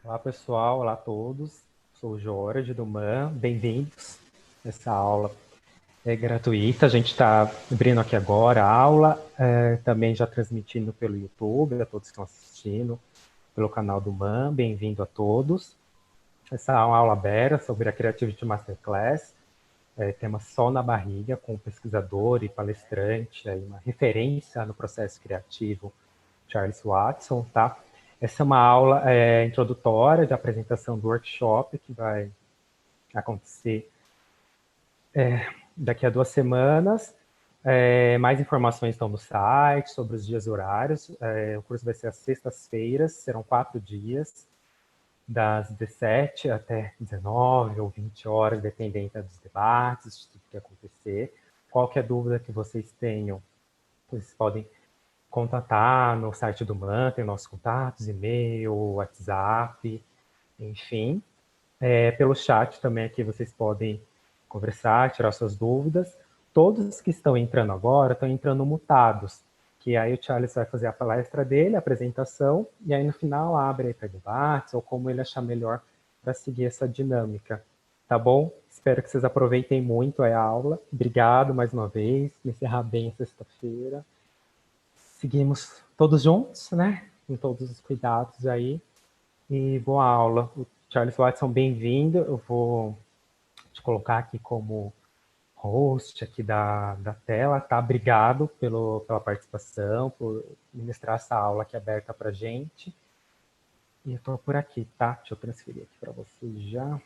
Olá pessoal, olá a todos. Sou o Jorge do MAN, bem-vindos. Essa aula é gratuita, a gente está abrindo aqui agora a aula, também já transmitindo pelo YouTube, a todos que estão assistindo, pelo canal do MAN, bem-vindo a todos. Essa é uma aula aberta sobre a Creativity Masterclass, tema Sol na Barriga, com o pesquisador e palestrante, uma referência no processo criativo, Charles Watson, tá? Essa é uma aula introdutória de apresentação do workshop que vai acontecer daqui a 2 semanas. Mais informações estão no site sobre os dias e horários. O curso vai ser às sextas-feiras, serão 4 dias, das 17 até 19 ou 20 horas, dependendo dos debates, de tudo que acontecer. Qualquer dúvida que vocês tenham, vocês podem contatar no site do MAN, tem nossos contatos, e-mail, WhatsApp, enfim. Pelo chat também aqui vocês podem conversar, tirar suas dúvidas. Todos que estão entrando agora estão entrando mutados, que aí o Charles vai fazer a palestra dele, a apresentação, e aí no final abre para debates, ou como ele achar melhor para seguir essa dinâmica. Tá bom? Espero que vocês aproveitem muito a aula. Obrigado mais uma vez. Encerrar bem a sexta-feira. Seguimos todos juntos, né? Com todos os cuidados aí. E boa aula. O Charles Watson, bem-vindo. Eu vou te colocar aqui como host aqui da tela, tá? Obrigado pela participação, por ministrar essa aula aqui aberta para gente. E eu estou por aqui, tá? Deixa eu transferir aqui para vocês já.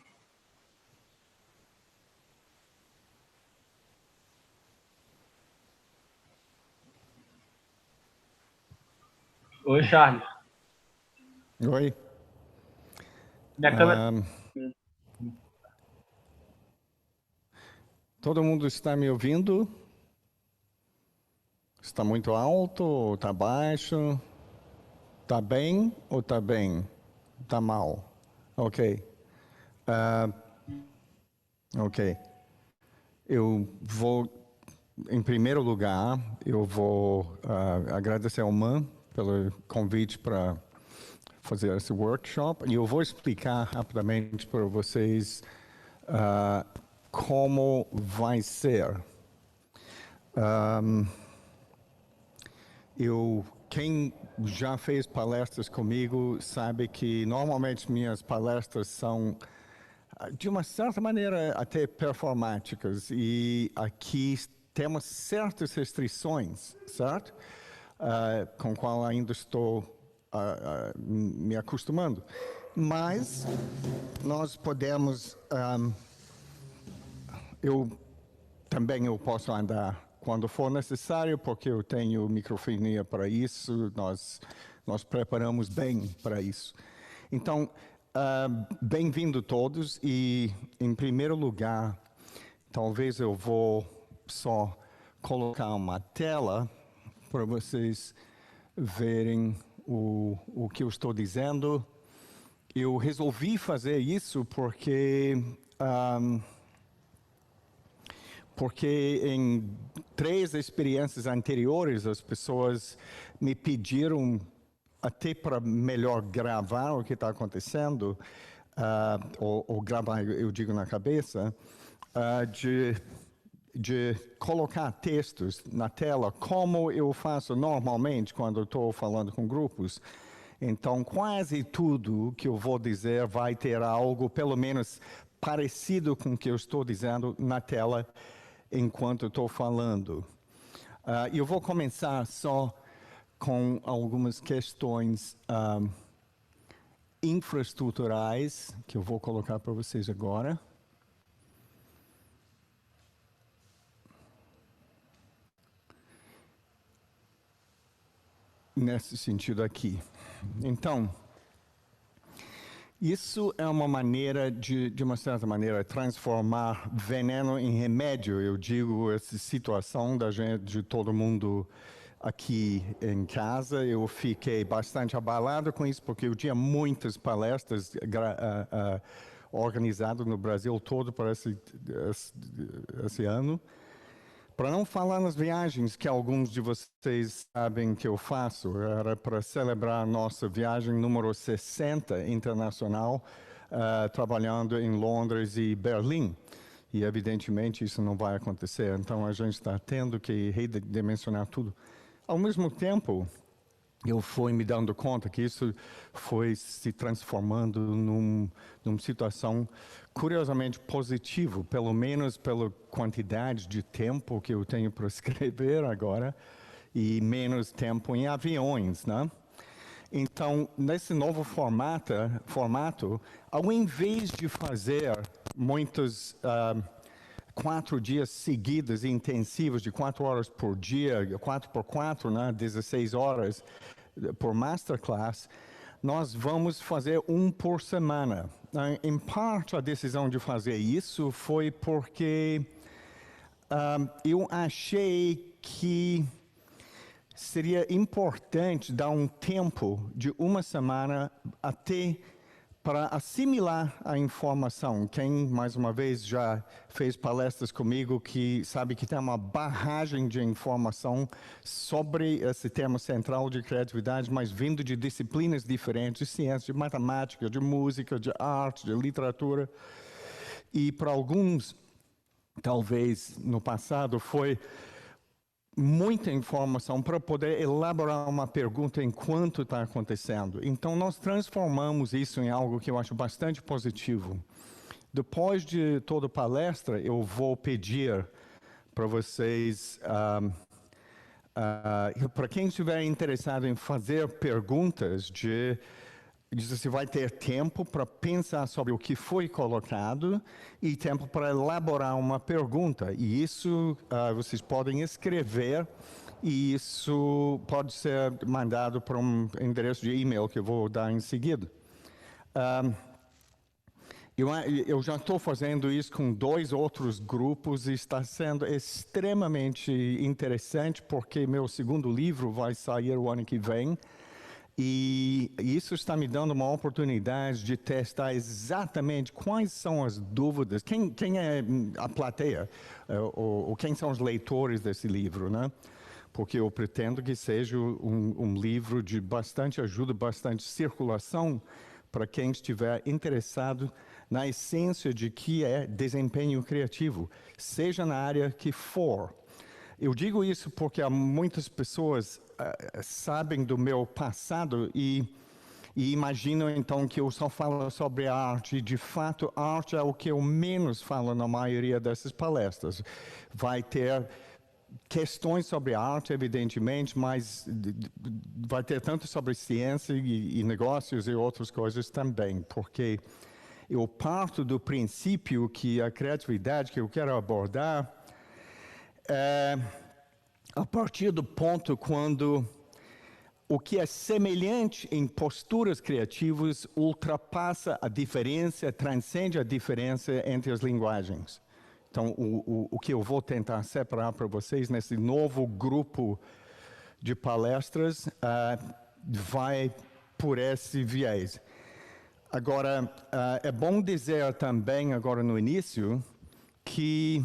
Oi, Charles. Oi. Minha câmera... Todo mundo está me ouvindo? Está muito alto ou está baixo? Está bem ou está bem? Está mal? Ok. Ok. Eu vou, em primeiro lugar, eu vou agradecer ao MAN pelo convite para fazer esse workshop e eu vou explicar rapidamente para vocês como vai ser. Quem já fez palestras comigo sabe que normalmente minhas palestras são, de uma certa maneira, até performáticas. E aqui temos certas restrições, certo? Com qual ainda estou me acostumando. Mas nós podemos... eu posso andar quando for necessário, porque eu tenho microfonia para isso, nós preparamos bem para isso. Então, bem-vindo todos e, em primeiro lugar, talvez eu vou só colocar uma tela para vocês verem o que eu estou dizendo. Eu resolvi fazer isso porque em 3 experiências anteriores as pessoas me pediram até para melhor gravar o que está acontecendo, ou gravar, eu digo na cabeça, de colocar textos na tela, como eu faço normalmente quando estou falando com grupos. Então, quase tudo que eu vou dizer vai ter algo, pelo menos, parecido com o que eu estou dizendo na tela enquanto estou falando. Eu vou começar só com algumas questões infraestruturais, que eu vou colocar para vocês agora. Nesse sentido aqui. Então, isso é uma maneira, de uma certa maneira, transformar veneno em remédio. Eu digo, essa situação de todo mundo aqui em casa, eu fiquei bastante abalado com isso, porque eu tinha muitas palestras organizadas no Brasil todo para esse ano. Para não falar nas viagens que alguns de vocês sabem que eu faço, era para celebrar a nossa viagem número 60 internacional, trabalhando em Londres e Berlim. E, evidentemente, isso não vai acontecer. Então, a gente está tendo que redimensionar tudo. Ao mesmo tempo, eu fui me dando conta que isso foi se transformando numa situação curiosamente positiva, pelo menos pela quantidade de tempo que eu tenho para escrever agora e menos tempo em aviões, né? Então, nesse novo formato, ao invés de fazer muitos 4 dias seguidos intensivos de 4 horas por dia, 4x4, né, 16 horas por masterclass, nós vamos fazer um por semana. Em parte, a decisão de fazer isso foi porque eu achei que seria importante dar um tempo de uma semana até para assimilar a informação. Quem, mais uma vez, já fez palestras comigo, que sabe que tem uma barragem de informação sobre esse tema central de criatividade, mas vindo de disciplinas diferentes, de ciência, de matemática, de música, de arte, de literatura. E para alguns, talvez no passado, foi muita informação para poder elaborar uma pergunta enquanto está acontecendo. Então, nós transformamos isso em algo que eu acho bastante positivo. Depois de toda a palestra, eu vou pedir para vocês, para quem estiver interessado em fazer perguntas, você vai ter tempo para pensar sobre o que foi colocado e tempo para elaborar uma pergunta. E isso vocês podem escrever e isso pode ser mandado para um endereço de e-mail que eu vou dar em seguida. Eu já estou fazendo isso com 2 outros grupos e está sendo extremamente interessante porque meu segundo livro vai sair o ano que vem. E isso está me dando uma oportunidade de testar exatamente quais são as dúvidas, quem é a plateia, ou quem são os leitores desse livro, né? Porque eu pretendo que seja um livro de bastante ajuda, bastante circulação para quem estiver interessado na essência de que é desempenho criativo, seja na área que for. Eu digo isso porque há muitas pessoas sabem do meu passado e imaginam então que eu só falo sobre arte. De fato, arte é o que eu menos falo na maioria dessas palestras. Vai ter questões sobre arte, evidentemente, mas vai ter tanto sobre ciência e negócios e outras coisas também, porque eu parto do princípio que a criatividade que eu quero abordar a partir do ponto quando o que é semelhante em posturas criativas ultrapassa a diferença, transcende a diferença entre as linguagens. Então, o que eu vou tentar separar para vocês nesse novo grupo de palestras vai por esse viés. Agora, é bom dizer também, agora no início, que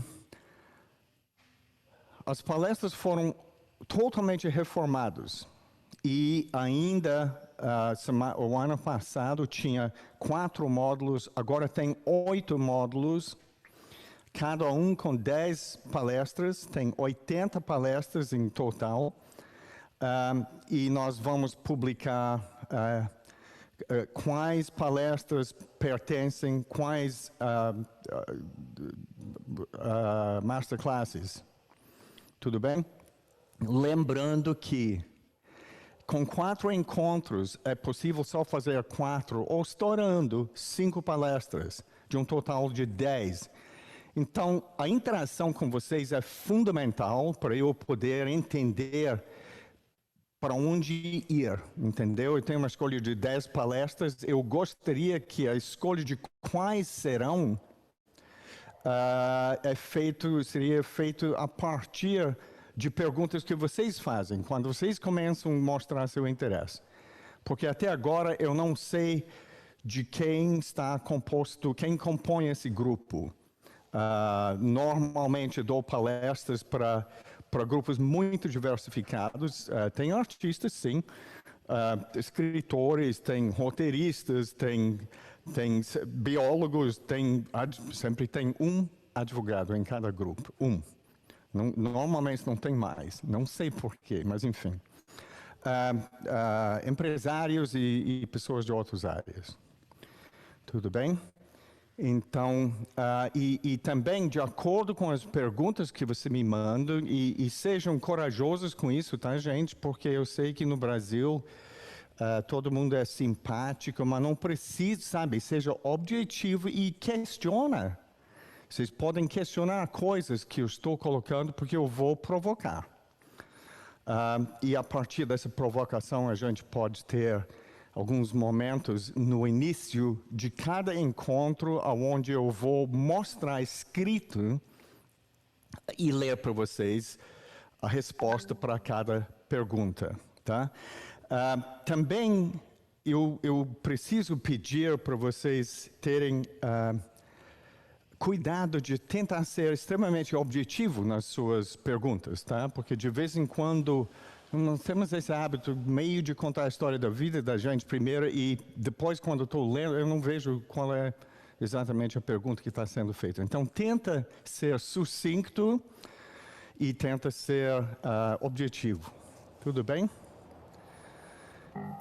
as palestras foram totalmente reformadas e ainda o ano passado tinha 4 módulos, agora tem 8 módulos, cada um com 10 palestras, tem 80 palestras em total, e nós vamos publicar quais palestras pertencem, quais masterclasses. Tudo bem? Lembrando que com 4 encontros é possível só fazer 4 ou estourando 5 palestras, de um total de 10. Então, a interação com vocês é fundamental para eu poder entender para onde ir, entendeu? Eu tenho uma escolha de 10 palestras, eu gostaria que a escolha de quais serão seria feito a partir de perguntas que vocês fazem, quando vocês começam a mostrar seu interesse. Porque até agora eu não sei de quem está composto, quem compõe esse grupo. Normalmente dou palestras para grupos muito diversificados. Tem artistas, sim, escritores, tem roteiristas, tem biólogos, sempre tem um advogado em cada grupo, um. Normalmente não tem mais, não sei porquê, mas enfim. Empresários e pessoas de outras áreas. Tudo bem? Então, e também, de acordo com as perguntas que você me manda, e sejam corajosos com isso, tá, gente? Porque eu sei que no Brasil todo mundo é simpático, mas não precisa, sabe? Seja objetivo e questiona. Vocês podem questionar coisas que eu estou colocando, porque eu vou provocar. E a partir dessa provocação, a gente pode ter alguns momentos no início de cada encontro, onde eu vou mostrar escrito e ler para vocês a resposta para cada pergunta, tá? Também eu preciso pedir para vocês terem cuidado de tentar ser extremamente objetivo nas suas perguntas, tá? Porque de vez em quando nós temos esse hábito meio de contar a história da vida da gente primeiro e depois, quando estou lendo, eu não vejo qual é exatamente a pergunta que está sendo feita. Então, tenta ser sucinto e tenta ser objetivo. Tudo bem?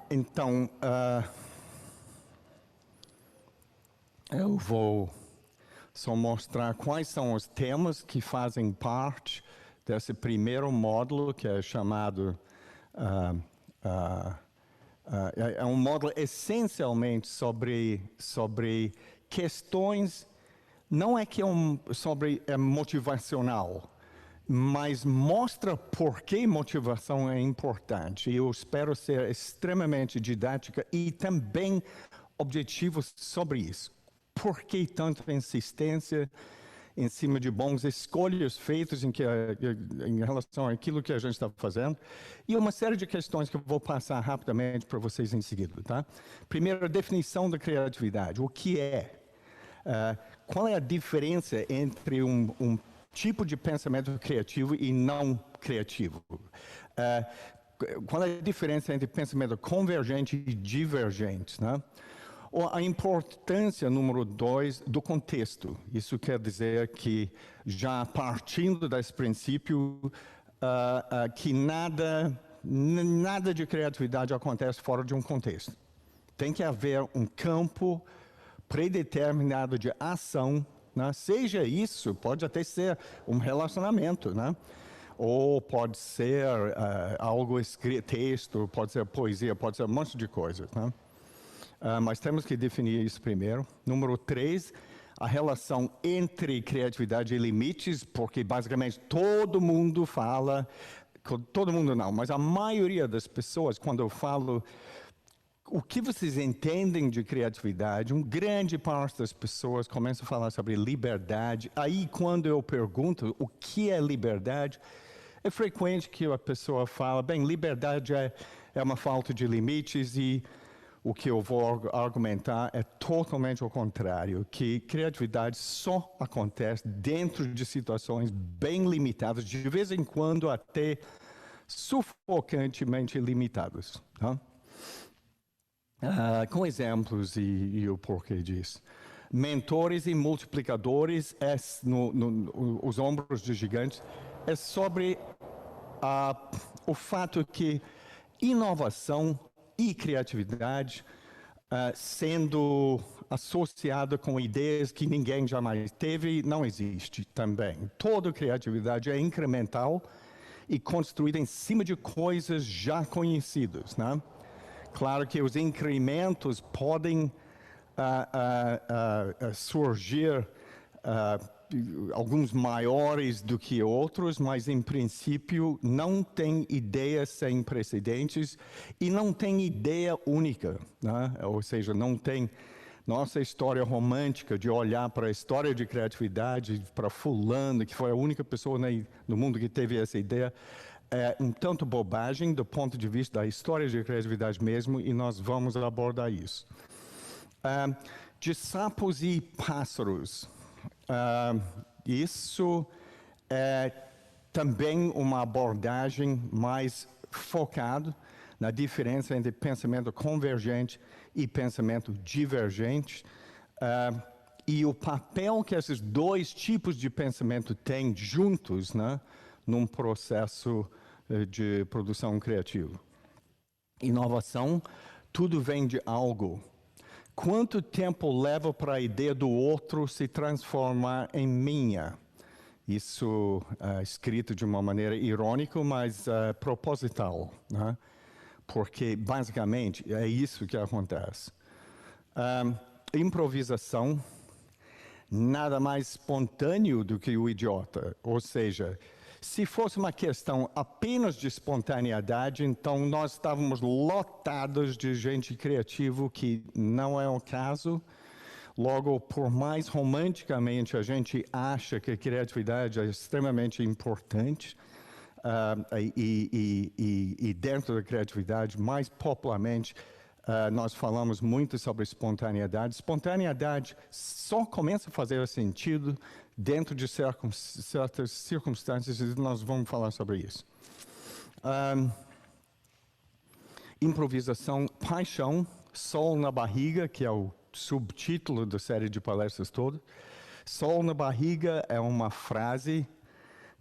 Então, eu vou só mostrar quais são os temas que fazem parte desse primeiro módulo, que é chamado... é um módulo essencialmente sobre questões, não é que é motivacional, mas mostra por que motivação é importante. E eu espero ser extremamente didática e também objetivo sobre isso. Por que tanta insistência em cima de bons escolhas feitas em relação àquilo que a gente está fazendo? E uma série de questões que eu vou passar rapidamente para vocês em seguida, tá? Primeiro, a definição da criatividade. O que é? Qual é a diferença entre um tipo de pensamento criativo e não criativo? Qual é a diferença entre pensamento convergente e divergente, né? A importância, número 2, do contexto. Isso quer dizer que, já partindo desse princípio, que nada de criatividade acontece fora de um contexto. Tem que haver um campo predeterminado de ação, né? Seja isso, pode até ser um relacionamento, né? Ou pode ser algo escrito, texto, pode ser poesia, pode ser um monte de coisas, né? Mas temos que definir isso primeiro. Número 3, a relação entre criatividade e limites, porque basicamente todo mundo fala, todo mundo não, mas a maioria das pessoas, quando eu falo o que vocês entendem de criatividade, uma grande parte das pessoas começa a falar sobre liberdade. Aí, quando eu pergunto o que é liberdade, é frequente que a pessoa fala, bem, liberdade é uma falta de limites, e o que eu vou argumentar é totalmente o contrário, que criatividade só acontece dentro de situações bem limitadas, de vez em quando até sufocantemente limitadas, tá? Com exemplos e o porquê disso. Mentores e multiplicadores, os ombros de gigantes, é sobre o fato que inovação e criatividade sendo associada com ideias que ninguém jamais teve, não existe também. Toda criatividade é incremental e construída em cima de coisas já conhecidas, né? Claro que os incrementos podem surgir, alguns maiores do que outros, mas em princípio não tem ideia sem precedentes e não tem ideia única, né? Ou seja, não tem nossa história romântica de olhar para a história de criatividade, para fulano, que foi a única pessoa no mundo que teve essa ideia, é um tanto bobagem do ponto de vista da história de criatividade mesmo, e nós vamos abordar isso. De sapos e pássaros. isso é também uma abordagem mais focada na diferença entre pensamento convergente e pensamento divergente, e o papel que esses dois tipos de pensamento têm juntos, né, num processo de produção criativa. Inovação, tudo vem de algo. Quanto tempo leva para a ideia do outro se transformar em minha? Isso é escrito de uma maneira irônica, mas proposital, né? Porque, basicamente, é isso que acontece. Improvisação, nada mais espontâneo do que o idiota. Ou seja, se fosse uma questão apenas de espontaneidade, então nós estávamos lotados de gente criativa, que não é o caso. Logo, por mais romanticamente a gente acha que a criatividade é extremamente importante, e dentro da criatividade, mais popularmente, nós falamos muito sobre espontaneidade. Espontaneidade só começa a fazer sentido dentro de certas circunstâncias, e nós vamos falar sobre isso. Improvisação, paixão, sol na barriga, que é o subtítulo da série de palestras toda. Sol na barriga é uma frase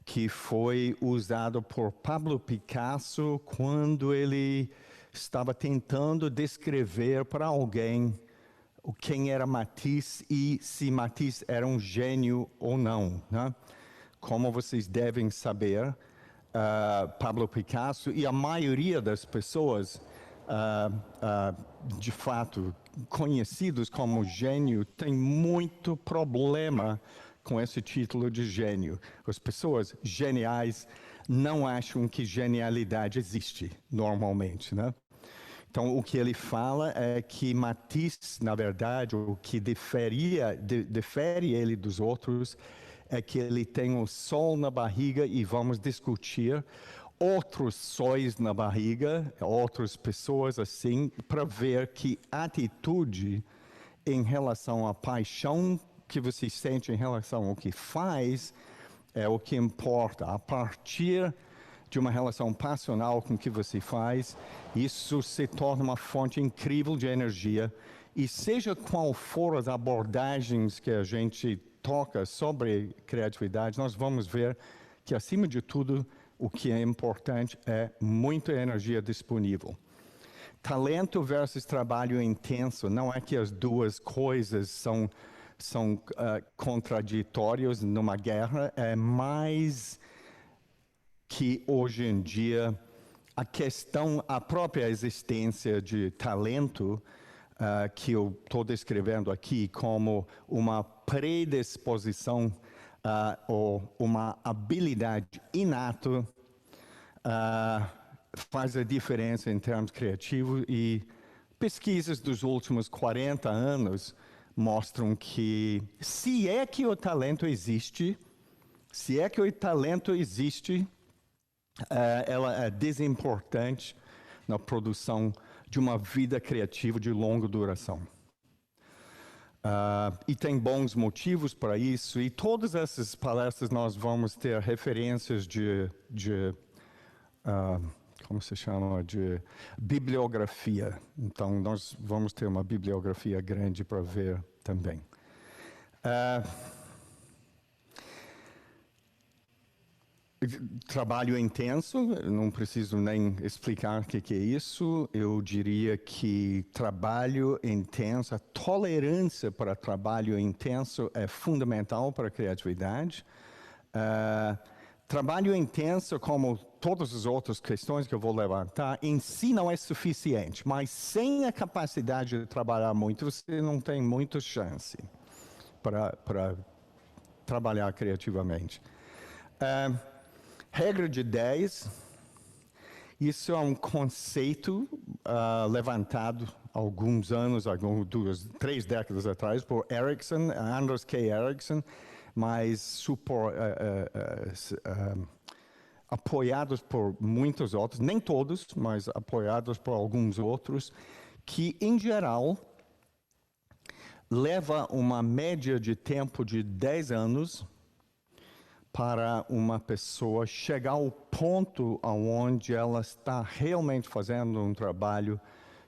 que foi usada por Pablo Picasso quando ele estava tentando descrever para alguém quem era Matisse e se Matisse era um gênio ou não, né? Como vocês devem saber, Pablo Picasso e a maioria das pessoas, de fato, conhecidos como gênio, tem muito problema com esse título de gênio. As pessoas geniais não acham que genialidade existe normalmente, né? Então, o que ele fala é que Matisse, na verdade, o que difere ele dos outros é que ele tem o sol na barriga, e vamos discutir outros sóis na barriga, outras pessoas assim, para ver que atitude em relação à paixão que você sente em relação ao que faz é o que importa. A partir de uma relação passional com o que você faz, isso se torna uma fonte incrível de energia, e seja qual for as abordagens que a gente toca sobre criatividade, nós vamos ver que, acima de tudo, o que é importante é muita energia disponível. Talento versus trabalho intenso, não é que as duas coisas são contraditórias numa guerra, é mais que hoje em dia a própria existência de talento, que eu estou descrevendo aqui como uma predisposição ou uma habilidade inata, faz a diferença em termos criativos, e pesquisas dos últimos 40 anos mostram que se é que o talento existe, ela é desimportante na produção de uma vida criativa de longa duração. E tem bons motivos para isso, e todas essas palestras nós vamos ter referências como se chama, de bibliografia. Então, nós vamos ter uma bibliografia grande para ver também. Trabalho intenso, não preciso nem explicar o que é isso. Eu diria que trabalho intenso, a tolerância para trabalho intenso é fundamental para a criatividade. Trabalho intenso, como todas as outras questões que eu vou levantar, em si não é suficiente, mas sem a capacidade de trabalhar muito, você não tem muita chance para trabalhar criativamente. Regra de 10, isso é um conceito levantado há alguns anos, 3 décadas atrás, por Ericsson, Anders K. Ericsson, mas apoiados por muitos outros, nem todos, mas apoiados por alguns outros, que, em geral, leva uma média de tempo de 10 anos para uma pessoa chegar ao ponto onde ela está realmente fazendo um trabalho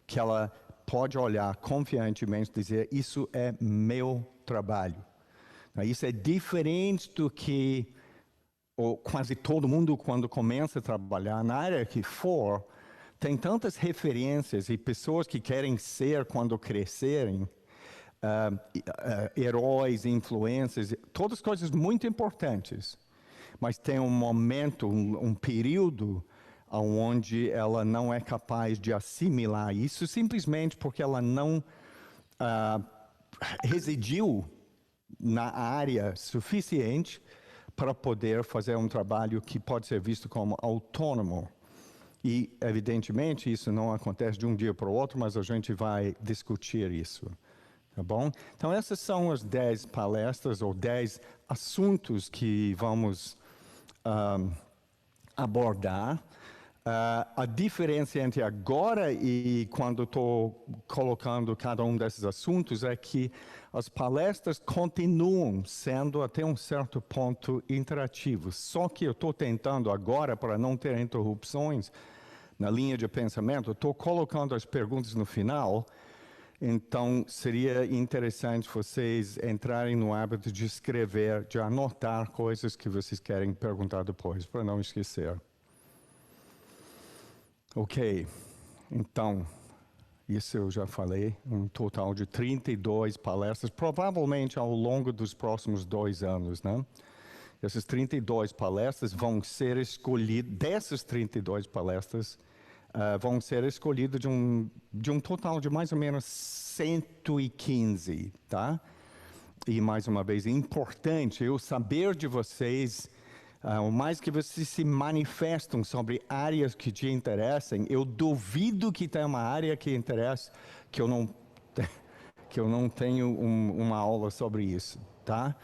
que ela pode olhar confiantemente e dizer, isso é meu trabalho. Isso é diferente do que quase todo mundo, quando começa a trabalhar na área que for, tem tantas referências e pessoas que querem ser quando crescerem, heróis, influências, todas coisas muito importantes. Mas tem um momento, um período onde ela não é capaz de assimilar isso, simplesmente porque ela não residiu na área suficiente para poder fazer um trabalho que pode ser visto como autônomo. E, evidentemente, isso não acontece de um dia para o outro, mas a gente vai discutir isso, tá bom? Então, essas são as 10 palestras ou 10 assuntos que vamos abordar. A diferença entre agora e quando estou colocando cada um desses assuntos é que as palestras continuam sendo até um certo ponto interativas. Só que eu estou tentando agora, para não ter interrupções na linha de pensamento, estou colocando as perguntas no final. Então, seria interessante vocês entrarem no hábito de escrever, de anotar coisas que vocês querem perguntar depois, para não esquecer. Ok, então, isso eu já falei, um total de 32 palestras, provavelmente ao longo dos próximos 2 anos, né? Essas 32 palestras vão ser escolhidas, dessas 32 palestras, vão ser escolhidas de um total de mais ou menos 115, tá? E mais uma vez, é importante eu saber de vocês, o mais que vocês se manifestam sobre áreas que te interessam, eu duvido que tenha uma área que interessa, que eu não tenho uma aula sobre isso, tá?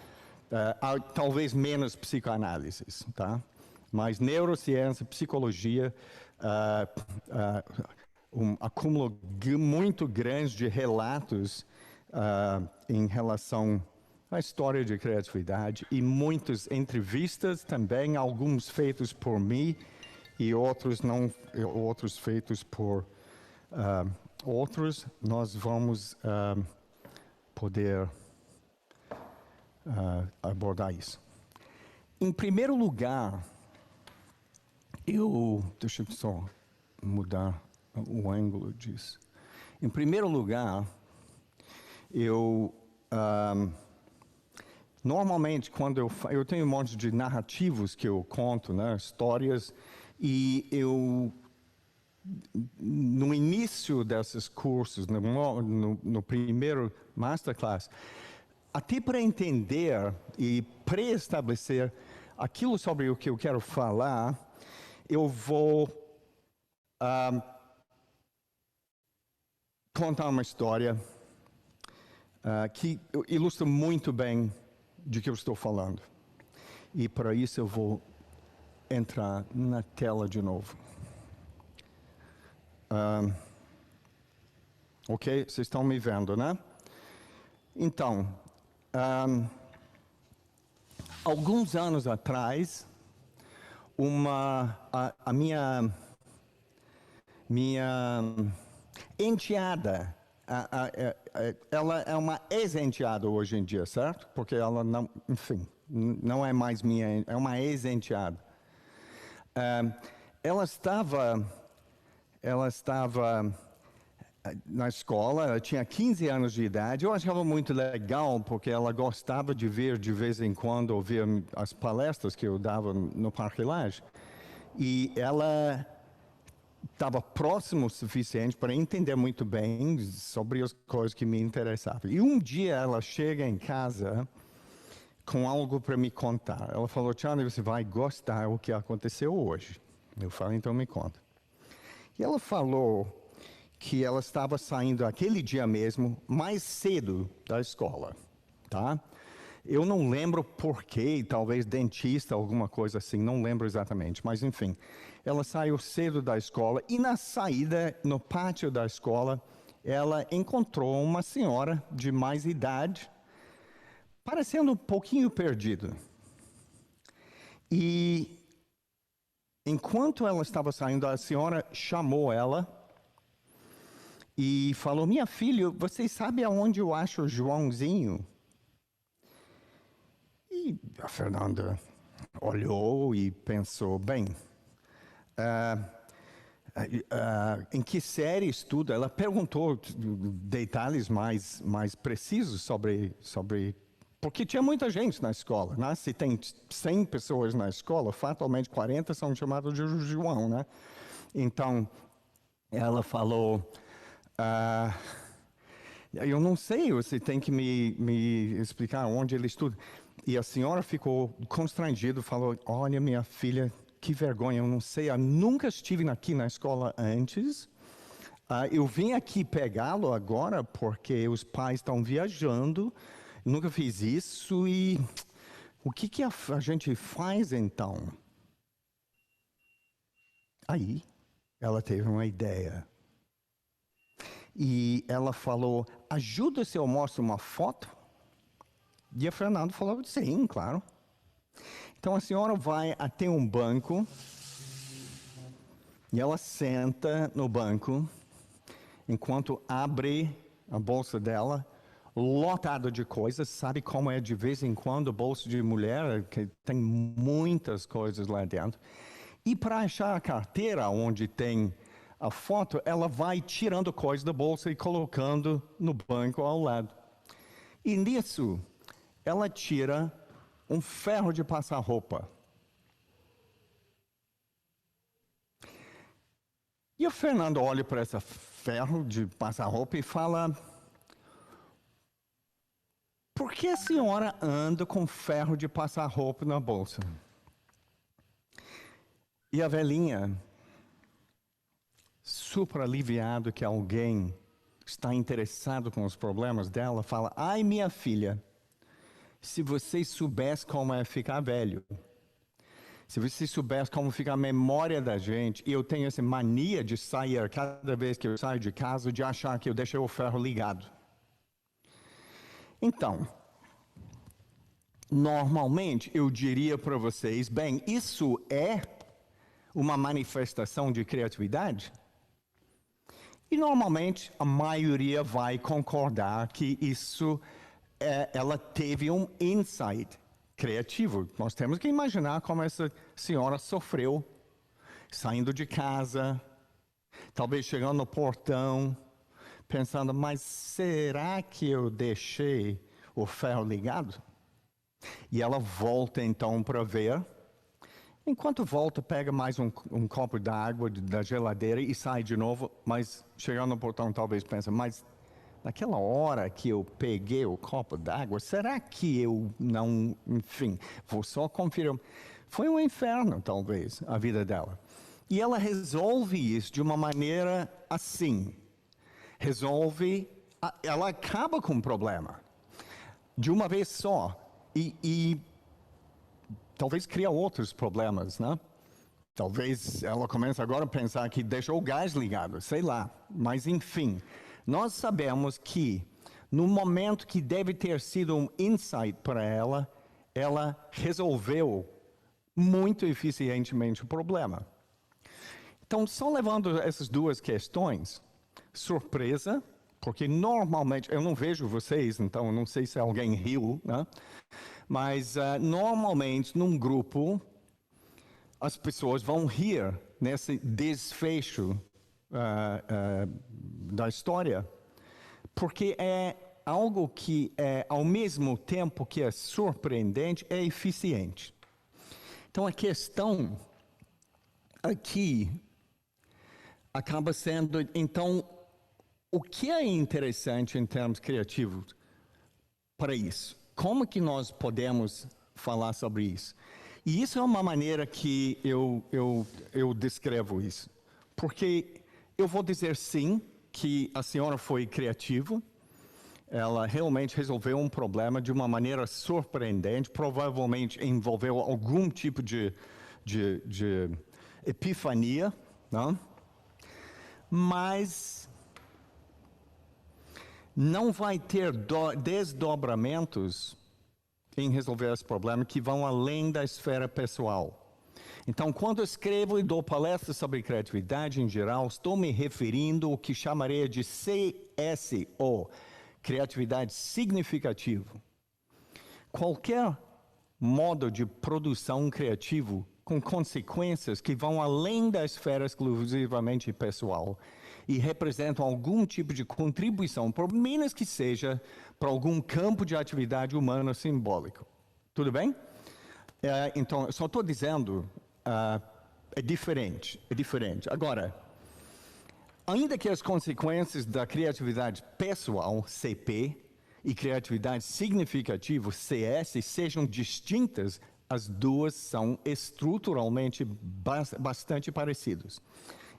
Talvez menos psicoanálise, tá? Mas neurociência, psicologia, um acúmulo muito grande de relatos em relação à história de criatividade e muitas entrevistas também, alguns feitos por mim e outros feitos por outros. Nós vamos poder abordar isso. Em primeiro lugar, deixa eu só mudar o ângulo disso. Em primeiro lugar, normalmente quando eu tenho um monte de narrativos que eu conto, né, histórias, e no início desses cursos, no primeiro masterclass, até para entender e pré-estabelecer aquilo sobre o que eu quero falar, eu vou contar uma história que ilustra muito bem de que eu estou falando. E para isso eu vou entrar na tela de novo. Ok? Vocês estão me vendo, né? Então, alguns anos atrás, a minha enteada, ela é uma ex-enteada hoje em dia, certo? Porque ela não, enfim, não é mais minha, é uma ex-enteada. Ela estava na escola, ela tinha 15 anos de idade. Eu achava muito legal, porque ela gostava de ver de vez em quando, ouvir as palestras que eu dava no Parque Lage. E ela estava próximo o suficiente para entender muito bem sobre as coisas que me interessavam. E um dia ela chega em casa com algo para me contar. Ela falou, Charlie, você vai gostar do que aconteceu hoje. Eu falei, então me conta. E ela falou que ela estava saindo aquele dia mesmo, mais cedo da escola, tá? Eu não lembro porquê, talvez dentista, alguma coisa assim, não lembro exatamente, mas enfim. Ela saiu cedo da escola e na saída, no pátio da escola, ela encontrou uma senhora de mais idade, parecendo um pouquinho perdida. E enquanto ela estava saindo, a senhora chamou ela e falou: minha filha, você sabe aonde eu acho o Joãozinho? E a Fernanda olhou e pensou: bem, em que série estuda? Ela perguntou detalhes mais precisos sobre... Porque tinha muita gente na escola, né? Se tem 100 pessoas na escola, fatalmente 40 são chamados de João, né? Então, ela falou... eu não sei, você tem que me explicar onde ele estuda. E a senhora ficou constrangida, falou: olha, minha filha, que vergonha, eu não sei, eu nunca estive aqui na escola antes. Eu vim aqui pegá-lo agora porque os pais estão viajando, nunca fiz isso e... o que a gente faz então? Aí, ela teve uma ideia. E ela falou: ajuda se eu mostro uma foto? E a Fernanda falou: sim, claro. Então a senhora vai até um banco e ela senta no banco enquanto abre a bolsa dela, lotada de coisas. Sabe como é de vez em quando bolsa de mulher, que tem muitas coisas lá dentro. E para achar a carteira onde tem a foto, ela vai tirando coisas da bolsa e colocando no banco ao lado. E nisso, ela tira um ferro de passar roupa. E o Fernando olha para esse ferro de passar roupa e fala: por que a senhora anda com ferro de passar roupa na bolsa? E a velhinha, super aliviado que alguém está interessado com os problemas dela, fala: ai, minha filha, se você soubesse como é ficar velho, se você soubesse como fica a memória da gente, e eu tenho essa mania de sair, cada vez que eu saio de casa, de achar que eu deixei o ferro ligado. Então, normalmente eu diria para vocês: bem, isso é uma manifestação de criatividade? E normalmente a maioria vai concordar que isso ela teve um insight criativo. Nós temos que imaginar como essa senhora sofreu, saindo de casa, talvez chegando no portão, pensando: mas será que eu deixei o ferro ligado? E ela volta então para ver. Enquanto volta, pega mais um copo d'água da geladeira e sai de novo, mas chegando no portão talvez pensa: mas naquela hora que eu peguei o copo d'água, será que eu não... enfim, vou só conferir. Foi um inferno, talvez, a vida dela. E ela resolve isso de uma maneira assim. Ela acaba com o problema de uma vez só. E talvez cria outros problemas, né? Talvez ela comece agora a pensar que deixou o gás ligado, sei lá. Mas, enfim, nós sabemos que no momento que deve ter sido um insight para ela, ela resolveu muito eficientemente o problema. Então, só levando essas duas questões, surpresa, porque normalmente, eu não vejo vocês, então eu não sei se alguém riu, né? Mas normalmente num grupo as pessoas vão rir nesse desfecho da história, porque é algo que ao mesmo tempo que é surpreendente, é eficiente. Então a questão aqui acaba sendo, então, o que é interessante em termos criativos para isso? Como que nós podemos falar sobre isso? E isso é uma maneira que eu descrevo isso. Porque eu vou dizer sim, que a senhora foi criativa. Ela realmente resolveu um problema de uma maneira surpreendente. Provavelmente envolveu algum tipo de epifania, não? Mas não vai ter desdobramentos em resolver esse problema que vão além da esfera pessoal. Então, quando escrevo e dou palestras sobre criatividade em geral, estou me referindo ao que chamaria de CSO, criatividade significativa. Qualquer modo de produção criativo com consequências que vão além da esfera exclusivamente pessoal e representam algum tipo de contribuição, por menos que seja para algum campo de atividade humana simbólico. Tudo bem? Então, eu só estou dizendo, é diferente. Agora, ainda que as consequências da criatividade pessoal, CP, e criatividade significativa, CS, sejam distintas, as duas são estruturalmente bastante parecidas.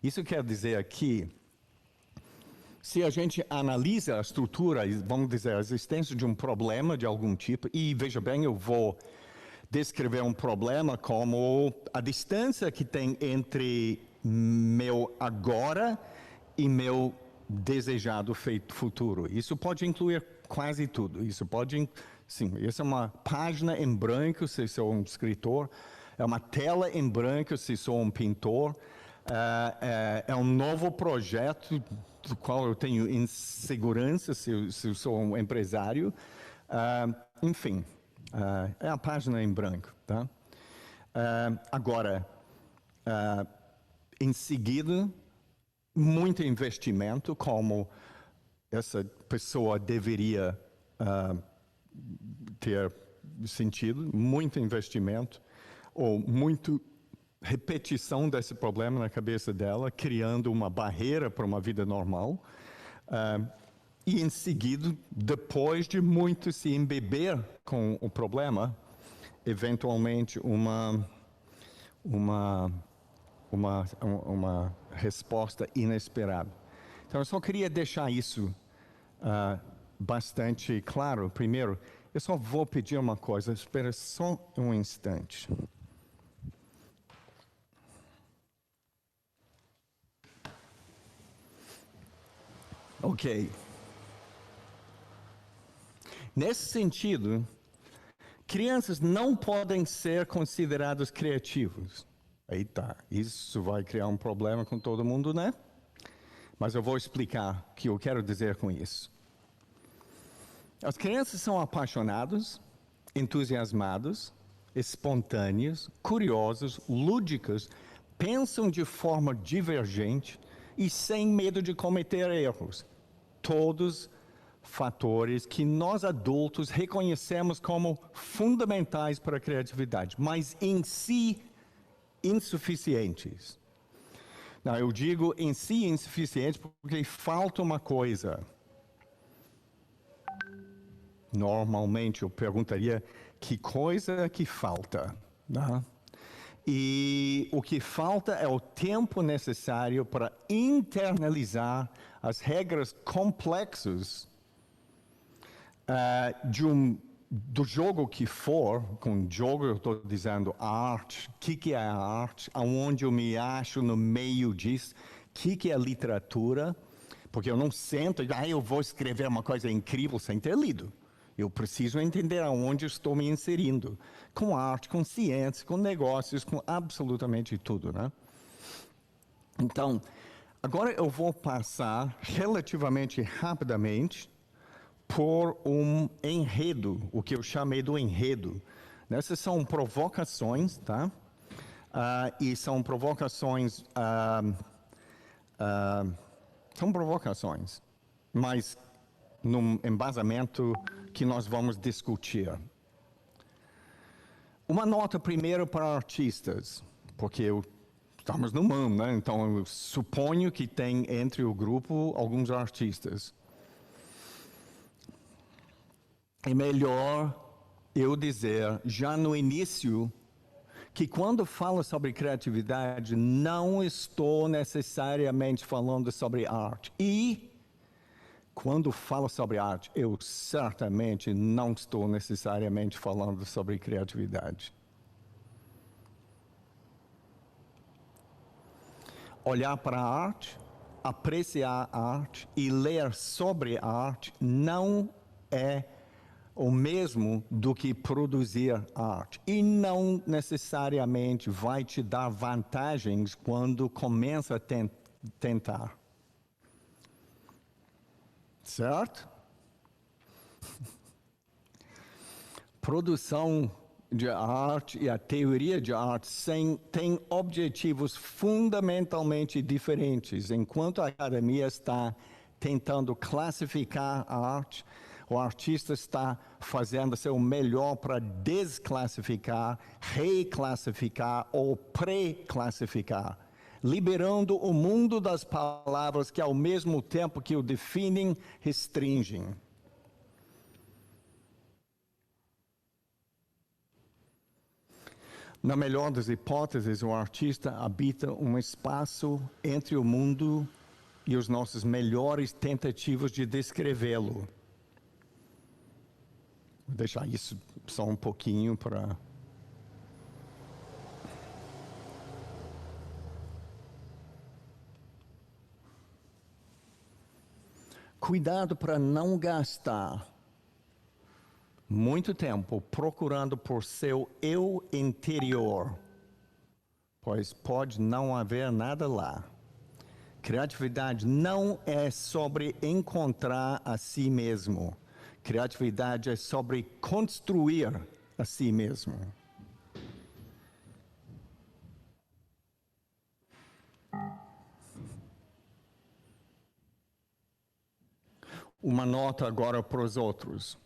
Isso quer dizer aqui, se a gente analisa a estrutura, vamos dizer, a existência de um problema de algum tipo, e veja bem, eu vou descrever um problema como a distância que tem entre meu agora e meu desejado futuro. Isso pode incluir quase tudo. Isso pode, sim, isso é uma página em branco se sou um escritor, é uma tela em branco se sou um pintor, é um novo projeto do qual eu tenho insegurança se eu sou um empresário. Enfim, é a página em branco, tá? Agora, em seguida, muito investimento, como essa pessoa deveria ter sentido, muito investimento, ou muito repetição desse problema na cabeça dela, criando uma barreira para uma vida normal. E em seguida, depois de muito se embeber com o problema, eventualmente uma resposta inesperada. Então, eu só queria deixar isso bastante claro. Primeiro, eu só vou pedir uma coisa, espera só um instante. Ok. Nesse sentido, crianças não podem ser consideradas criativas. Aí tá, isso vai criar um problema com todo mundo, né? Mas eu vou explicar o que eu quero dizer com isso. As crianças são apaixonadas, entusiasmadas, espontâneas, curiosas, lúdicas, pensam de forma divergente e sem medo de cometer erros. Todos fatores que nós adultos reconhecemos como fundamentais para a criatividade, mas em si insuficientes. Não, eu digo em si insuficiente porque falta uma coisa. Normalmente eu perguntaria que coisa que falta, né? E o que falta é o tempo necessário para internalizar as regras complexas do jogo que for. Com jogo eu estou dizendo arte, o que é a arte, aonde eu me acho no meio disso, o que é literatura, porque eu não sento e eu vou escrever uma coisa incrível sem ter lido. Eu preciso entender aonde estou me inserindo, com arte, com ciência, com negócios, com absolutamente tudo, né? Então, agora eu vou passar relativamente rapidamente por um enredo, o que eu chamei do enredo. Essas são provocações, tá? E são provocações, mas num embasamento que nós vamos discutir. Uma nota primeiro para artistas, porque estamos no mundo, né? Então eu suponho que tem entre o grupo alguns artistas. É melhor eu dizer já no início que quando falo sobre criatividade não estou necessariamente falando sobre arte. E quando falo sobre arte, eu certamente não estou necessariamente falando sobre criatividade. Olhar para a arte apreciar a arte e ler sobre a arte não é o mesmo do que produzir arte. E não necessariamente vai te dar vantagens quando começa a tentar. Certo? Produção de arte e a teoria de arte têm objetivos fundamentalmente diferentes. Enquanto a academia está tentando classificar a arte, o artista está fazendo seu melhor para desclassificar, reclassificar ou pré-classificar, liberando o mundo das palavras que, ao mesmo tempo que o definem, restringem. Na melhor das hipóteses, o artista habita um espaço entre o mundo e os nossos melhores tentativas de descrevê-lo. Vou deixar isso só um pouquinho para... Cuidado para não gastar muito tempo procurando por seu eu interior, pois pode não haver nada lá. Criatividade não é sobre encontrar a si mesmo. Criatividade é sobre construir a si mesmo. Uma nota agora para os outros.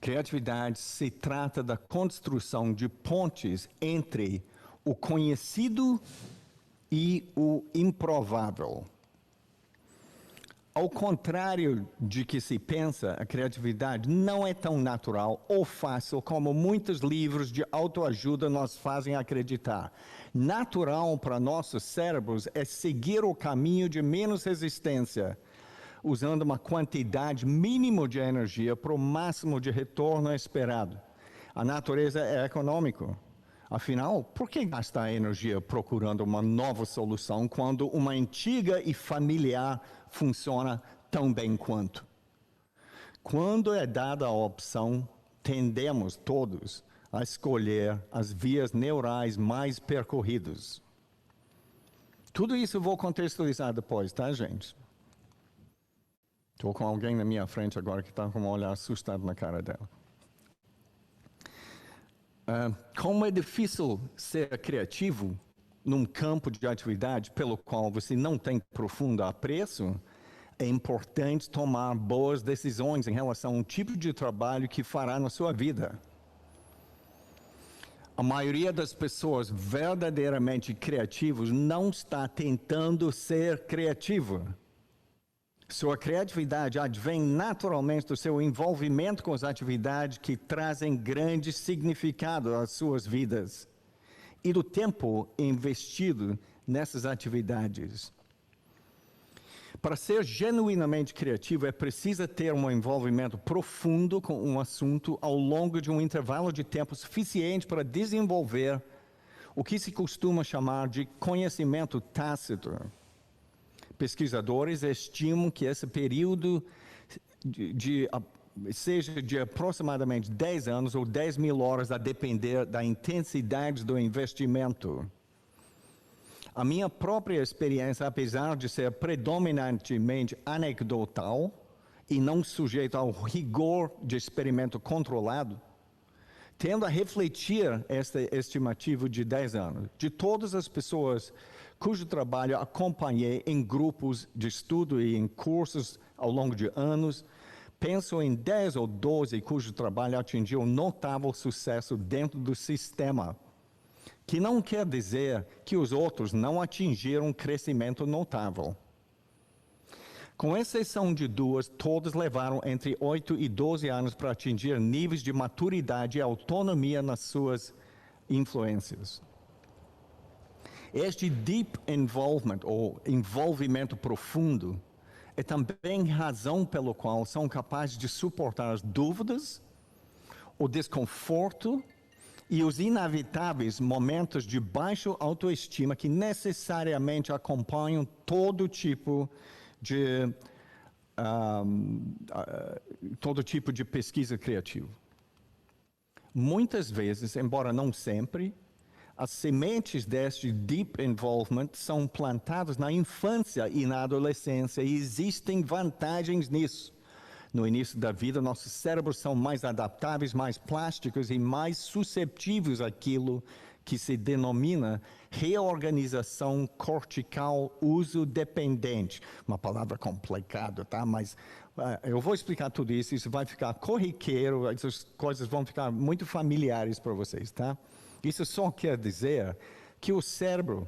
Criatividade se trata da construção de pontes entre o conhecido e o improvável. Ao contrário de que se pensa, a criatividade não é tão natural ou fácil como muitos livros de autoajuda nos fazem acreditar. Natural para nossos cérebros é seguir o caminho de menos resistência, usando uma quantidade mínima de energia para o máximo de retorno esperado. A natureza é econômica. Afinal, por que gastar energia procurando uma nova solução quando uma antiga e familiar funciona tão bem quanto? Quando é dada a opção, tendemos todos a escolher as vias neurais mais percorridas. Tudo isso eu vou contextualizar depois, tá, gente? Estou com alguém na minha frente agora que está com um olhar assustado na cara dela. Como é difícil ser criativo num campo de atividade pelo qual você não tem profundo apreço, é importante tomar boas decisões em relação ao tipo de trabalho que fará na sua vida. A maioria das pessoas verdadeiramente criativas não está tentando ser criativa. Sua criatividade advém naturalmente do seu envolvimento com as atividades que trazem grande significado às suas vidas e do tempo investido nessas atividades. Para ser genuinamente criativo, é preciso ter um envolvimento profundo com um assunto ao longo de um intervalo de tempo suficiente para desenvolver o que se costuma chamar de conhecimento tácito. Pesquisadores estimam que esse período seja de aproximadamente 10 anos ou 10 mil horas, a depender da intensidade do investimento. A minha própria experiência, apesar de ser predominantemente anedotal e não sujeita ao rigor de experimento controlado, tendo a refletir esta estimativa de 10 anos. De todas as pessoas cujo trabalho acompanhei em grupos de estudo e em cursos ao longo de anos, penso em 10 ou 12 cujo trabalho atingiu notável sucesso dentro do sistema, que não quer dizer que os outros não atingiram um crescimento notável. Com exceção de 2, todos levaram entre 8 e 12 anos para atingir níveis de maturidade e autonomia nas suas influências. Este deep involvement, ou envolvimento profundo, é também razão pela qual são capazes de suportar as dúvidas, o desconforto e os inevitáveis momentos de baixa autoestima que necessariamente acompanham todo tipo de pesquisa criativa. Muitas vezes, embora não sempre, as sementes deste deep involvement são plantadas na infância e na adolescência, e existem vantagens nisso. No início da vida, nossos cérebros são mais adaptáveis, mais plásticos e mais susceptíveis àquilo que se denomina reorganização cortical uso dependente. Uma palavra complicada, tá? Mas eu vou explicar tudo isso, isso vai ficar corriqueiro, essas coisas vão ficar muito familiares para vocês, tá? Isso só quer dizer que o cérebro,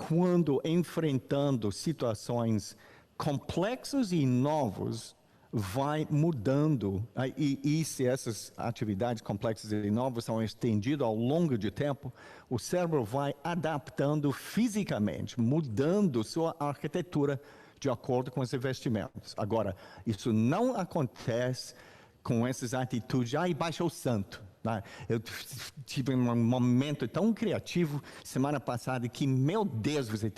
quando enfrentando situações complexas e novas, vai mudando, e se essas atividades complexas e novas são estendidas ao longo do tempo, o cérebro vai adaptando fisicamente, mudando sua arquitetura de acordo com os investimentos. Agora, isso não acontece com essas atitudes, baixa o santo. Eu tive um momento tão criativo semana passada que, meu Deus, você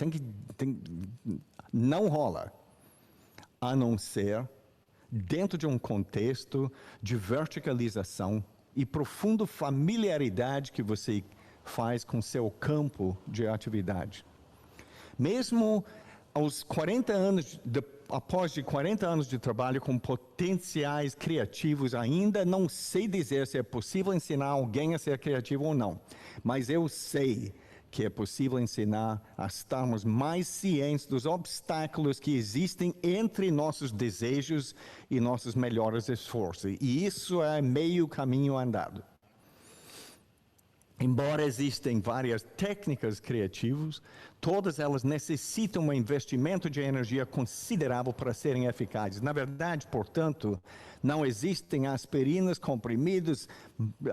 não rola, a não ser dentro de um contexto de verticalização e profunda familiaridade que você faz com seu campo de atividade. Mesmo aos 40 anos, após 40 anos de trabalho com potenciais criativos, ainda não sei dizer se é possível ensinar alguém a ser criativo ou não, mas eu sei que é possível ensinar a estarmos mais cientes dos obstáculos que existem entre nossos desejos e nossos melhores esforços. E isso é meio caminho andado. Embora existem várias técnicas criativas, todas elas necessitam um investimento de energia considerável para serem eficazes. Na verdade, portanto, não existem aspirinas, comprimidos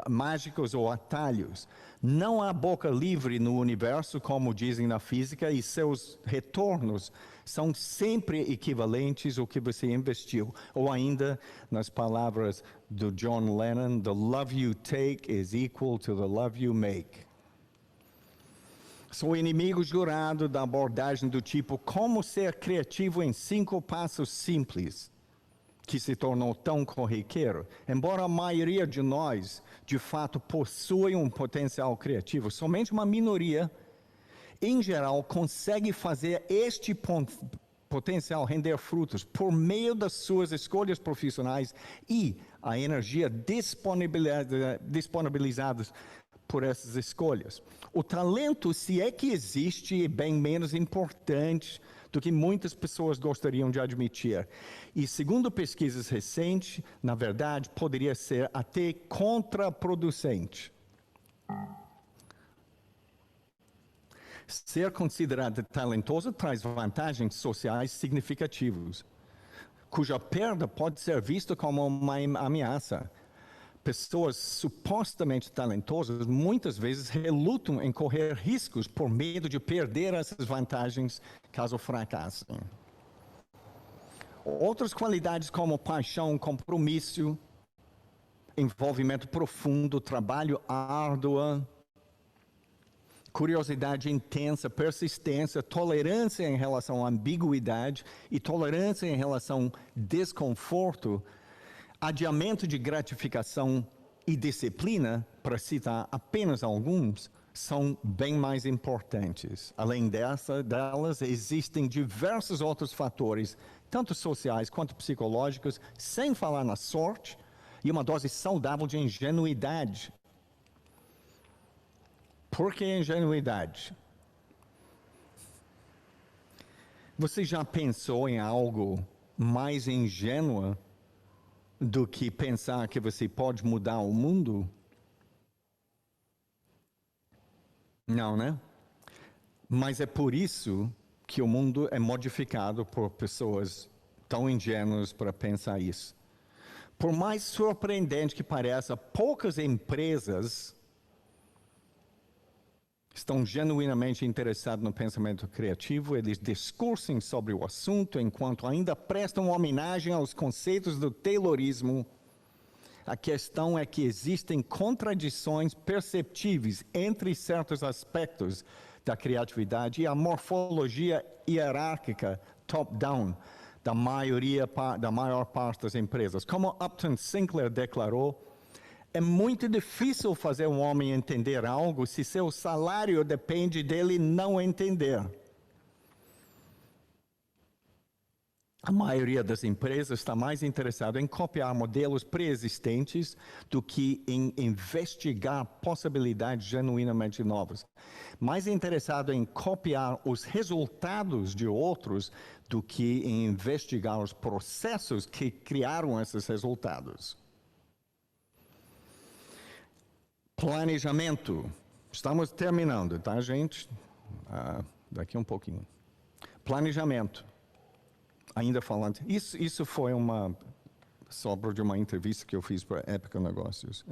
mágicos ou atalhos. Não há boca livre no universo, como dizem na física, e seus retornos são sempre equivalentes ao que você investiu. Ou ainda, nas palavras do John Lennon, the love you take is equal to the love you make. Sou inimigo jurado da abordagem do tipo como ser criativo em 5 passos simples, que se tornou tão corriqueiro. Embora a maioria de nós, de fato, possui um potencial criativo, somente uma minoria, em geral, consegue fazer este potencial render frutos por meio das suas escolhas profissionais e a energia disponibilizadas por essas escolhas. O talento, se é que existe, é bem menos importante do que muitas pessoas gostariam de admitir. E segundo pesquisas recentes, na verdade, poderia ser até contraproducente. Ser considerado talentoso traz vantagens sociais significativas, cuja perda pode ser vista como uma ameaça. Pessoas supostamente talentosas muitas vezes relutam em correr riscos por medo de perder essas vantagens caso fracassem. Outras qualidades como paixão, compromisso, envolvimento profundo, trabalho árduo, curiosidade intensa, persistência, tolerância em relação à ambiguidade e tolerância em relação ao desconforto, adiamento de gratificação e disciplina, para citar apenas alguns, são bem mais importantes. Além delas, existem diversos outros fatores, tanto sociais quanto psicológicos, sem falar na sorte e uma dose saudável de ingenuidade. Por que ingenuidade? Você já pensou em algo mais ingênuo do que pensar que você pode mudar o mundo? Não, né? Mas é por isso que o mundo é modificado por pessoas tão ingênuas para pensar isso. Por mais surpreendente que pareça, poucas empresas estão genuinamente interessados no pensamento criativo. Eles discursem sobre o assunto enquanto ainda prestam homenagem aos conceitos do Taylorismo, A questão é que existem contradições perceptíveis entre certos aspectos da criatividade e a morfologia hierárquica top-down da maior parte das empresas. Como Upton Sinclair declarou, é muito difícil fazer um homem entender algo se seu salário depende dele não entender. A maioria das empresas está mais interessada em copiar modelos pré-existentes do que em investigar possibilidades genuinamente novas. Mais interessado em copiar os resultados de outros do que em investigar os processos que criaram esses resultados. Planejamento. Estamos terminando, tá, gente? Daqui um pouquinho. Planejamento. Ainda falando, isso foi uma sobra de uma entrevista que eu fiz para Época Negócios,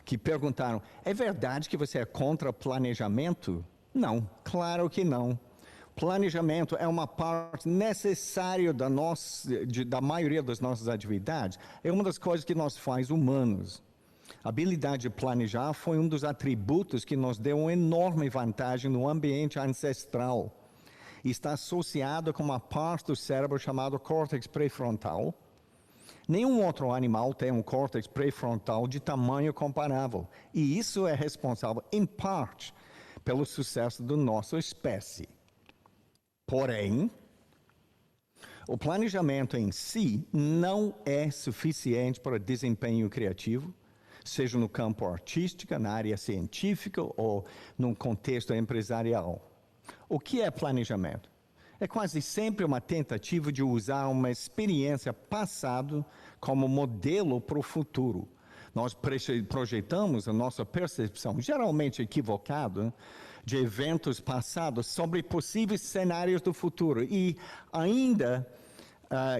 que perguntaram: é verdade que você é contra planejamento? Não, claro que não. Planejamento é uma parte necessária da maioria das nossas atividades. É uma das coisas que nós faz humanos. A habilidade de planejar foi um dos atributos que nos deu uma enorme vantagem no ambiente ancestral. Está associado com uma parte do cérebro chamada córtex pré-frontal. Nenhum outro animal tem um córtex pré-frontal de tamanho comparável. E isso é responsável, em parte, pelo sucesso da nossa espécie. Porém, o planejamento em si não é suficiente para desempenho criativo, seja no campo artístico, na área científica ou no contexto empresarial. O que é planejamento? É quase sempre uma tentativa de usar uma experiência passada como modelo para o futuro. Nós projetamos a nossa percepção, geralmente equivocada, de eventos passados sobre possíveis cenários do futuro. E ainda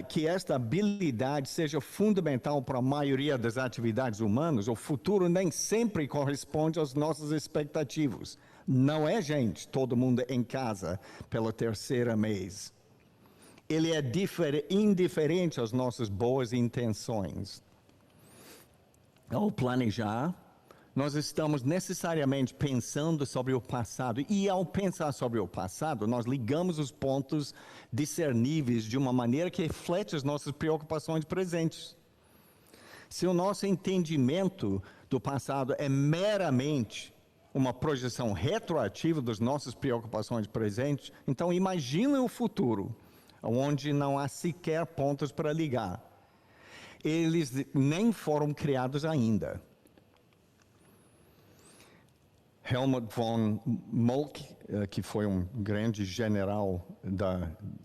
que esta habilidade seja fundamental para a maioria das atividades humanas, o futuro nem sempre corresponde às nossas expectativas. Não é, gente, todo mundo em casa pela terceira mês. Ele é indiferente às nossas boas intenções. Ao planejar, nós estamos necessariamente pensando sobre o passado. E ao pensar sobre o passado, nós ligamos os pontos discerníveis de uma maneira que reflete as nossas preocupações presentes. Se o nosso entendimento do passado é meramente uma projeção retroativa das nossas preocupações presentes, então imagine o futuro, onde não há sequer pontos para ligar. Eles nem foram criados ainda. Helmut von Moltke, que foi um grande general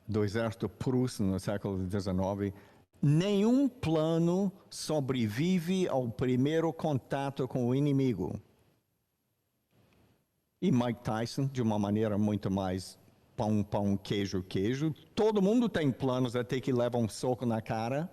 do exército prusso no século XIX, nenhum plano sobrevive ao primeiro contato com o inimigo. E Mike Tyson, de uma maneira muito mais pão, pão, queijo, queijo. Todo mundo tem planos até que leva um soco na cara.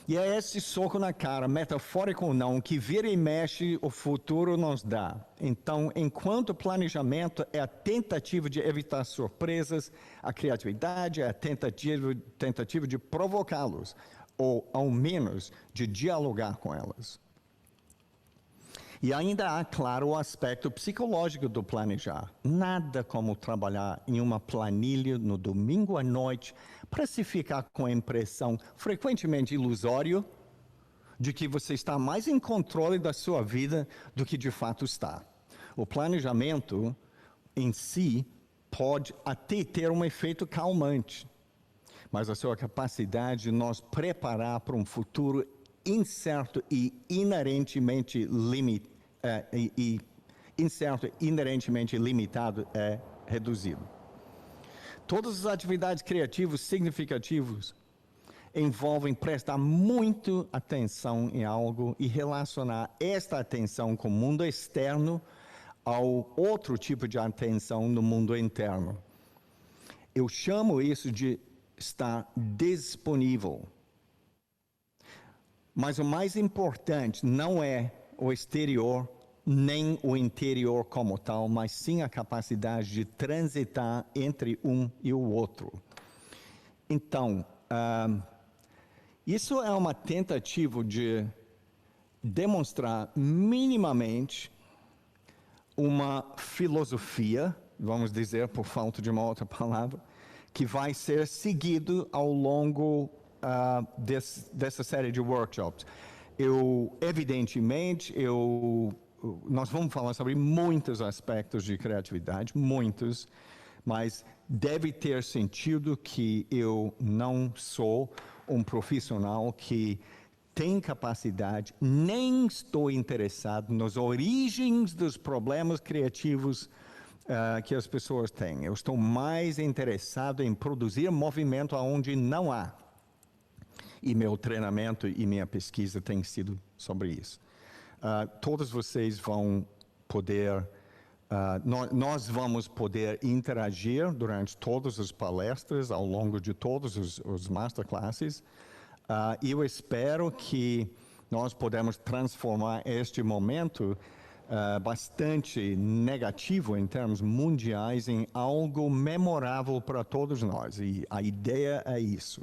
E é esse soco na cara, metafórico ou não, que vira e mexe o futuro nos dá. Então, enquanto planejamento é a tentativa de evitar surpresas, a criatividade é a tentativa de provocá-los, ou ao menos de dialogar com elas. E ainda há, claro, o aspecto psicológico do planejar. Nada como trabalhar em uma planilha no domingo à noite para se ficar com a impressão, frequentemente ilusória, de que você está mais em controle da sua vida do que de fato está. O planejamento em si pode até ter um efeito calmante, mas a sua capacidade de nos preparar para um futuro incerto e inerentemente limitado é reduzido. Todas as atividades criativas significativas envolvem prestar muito atenção em algo e relacionar esta atenção com o mundo externo ao outro tipo de atenção no mundo interno. Eu chamo isso de estar disponível. Mas o mais importante não é o exterior, nem o interior como tal, mas sim a capacidade de transitar entre um e o outro. Então, Isso é uma tentativa de demonstrar minimamente uma filosofia, vamos dizer, por falta de uma outra palavra, que vai ser seguido ao longo dessa série de workshops. Evidentemente, nós vamos falar sobre muitos aspectos de criatividade, muitos, mas deve ter sentido que eu não sou um profissional que tem capacidade, nem estou interessado nas origens dos problemas criativos que as pessoas têm. Eu estou mais interessado em produzir movimento onde não há. E meu treinamento e minha pesquisa têm sido sobre isso. Todos vocês vão poder, nós vamos poder interagir durante todas as palestras, ao longo de todos os masterclasses. Eu espero que nós podemos transformar este momento bastante negativo em termos mundiais em algo memorável para todos nós. E a ideia é isso.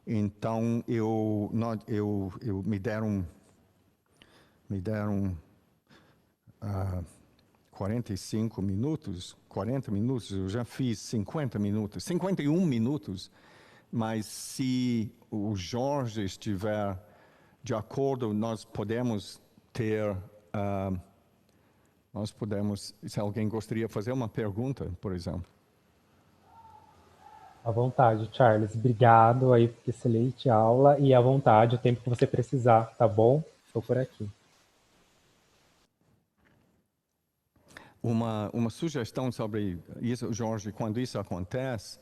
Então, me deram 45 minutos, 40 minutos, eu já fiz 50 minutos, 51 minutos, mas se o Jorge estiver de acordo, nós podemos, se alguém gostaria de fazer uma pergunta, por exemplo. À vontade, Charles. Obrigado aí por excelente aula e à vontade, o tempo que você precisar, tá bom? Estou por aqui. Uma sugestão sobre isso, Jorge, quando isso acontece,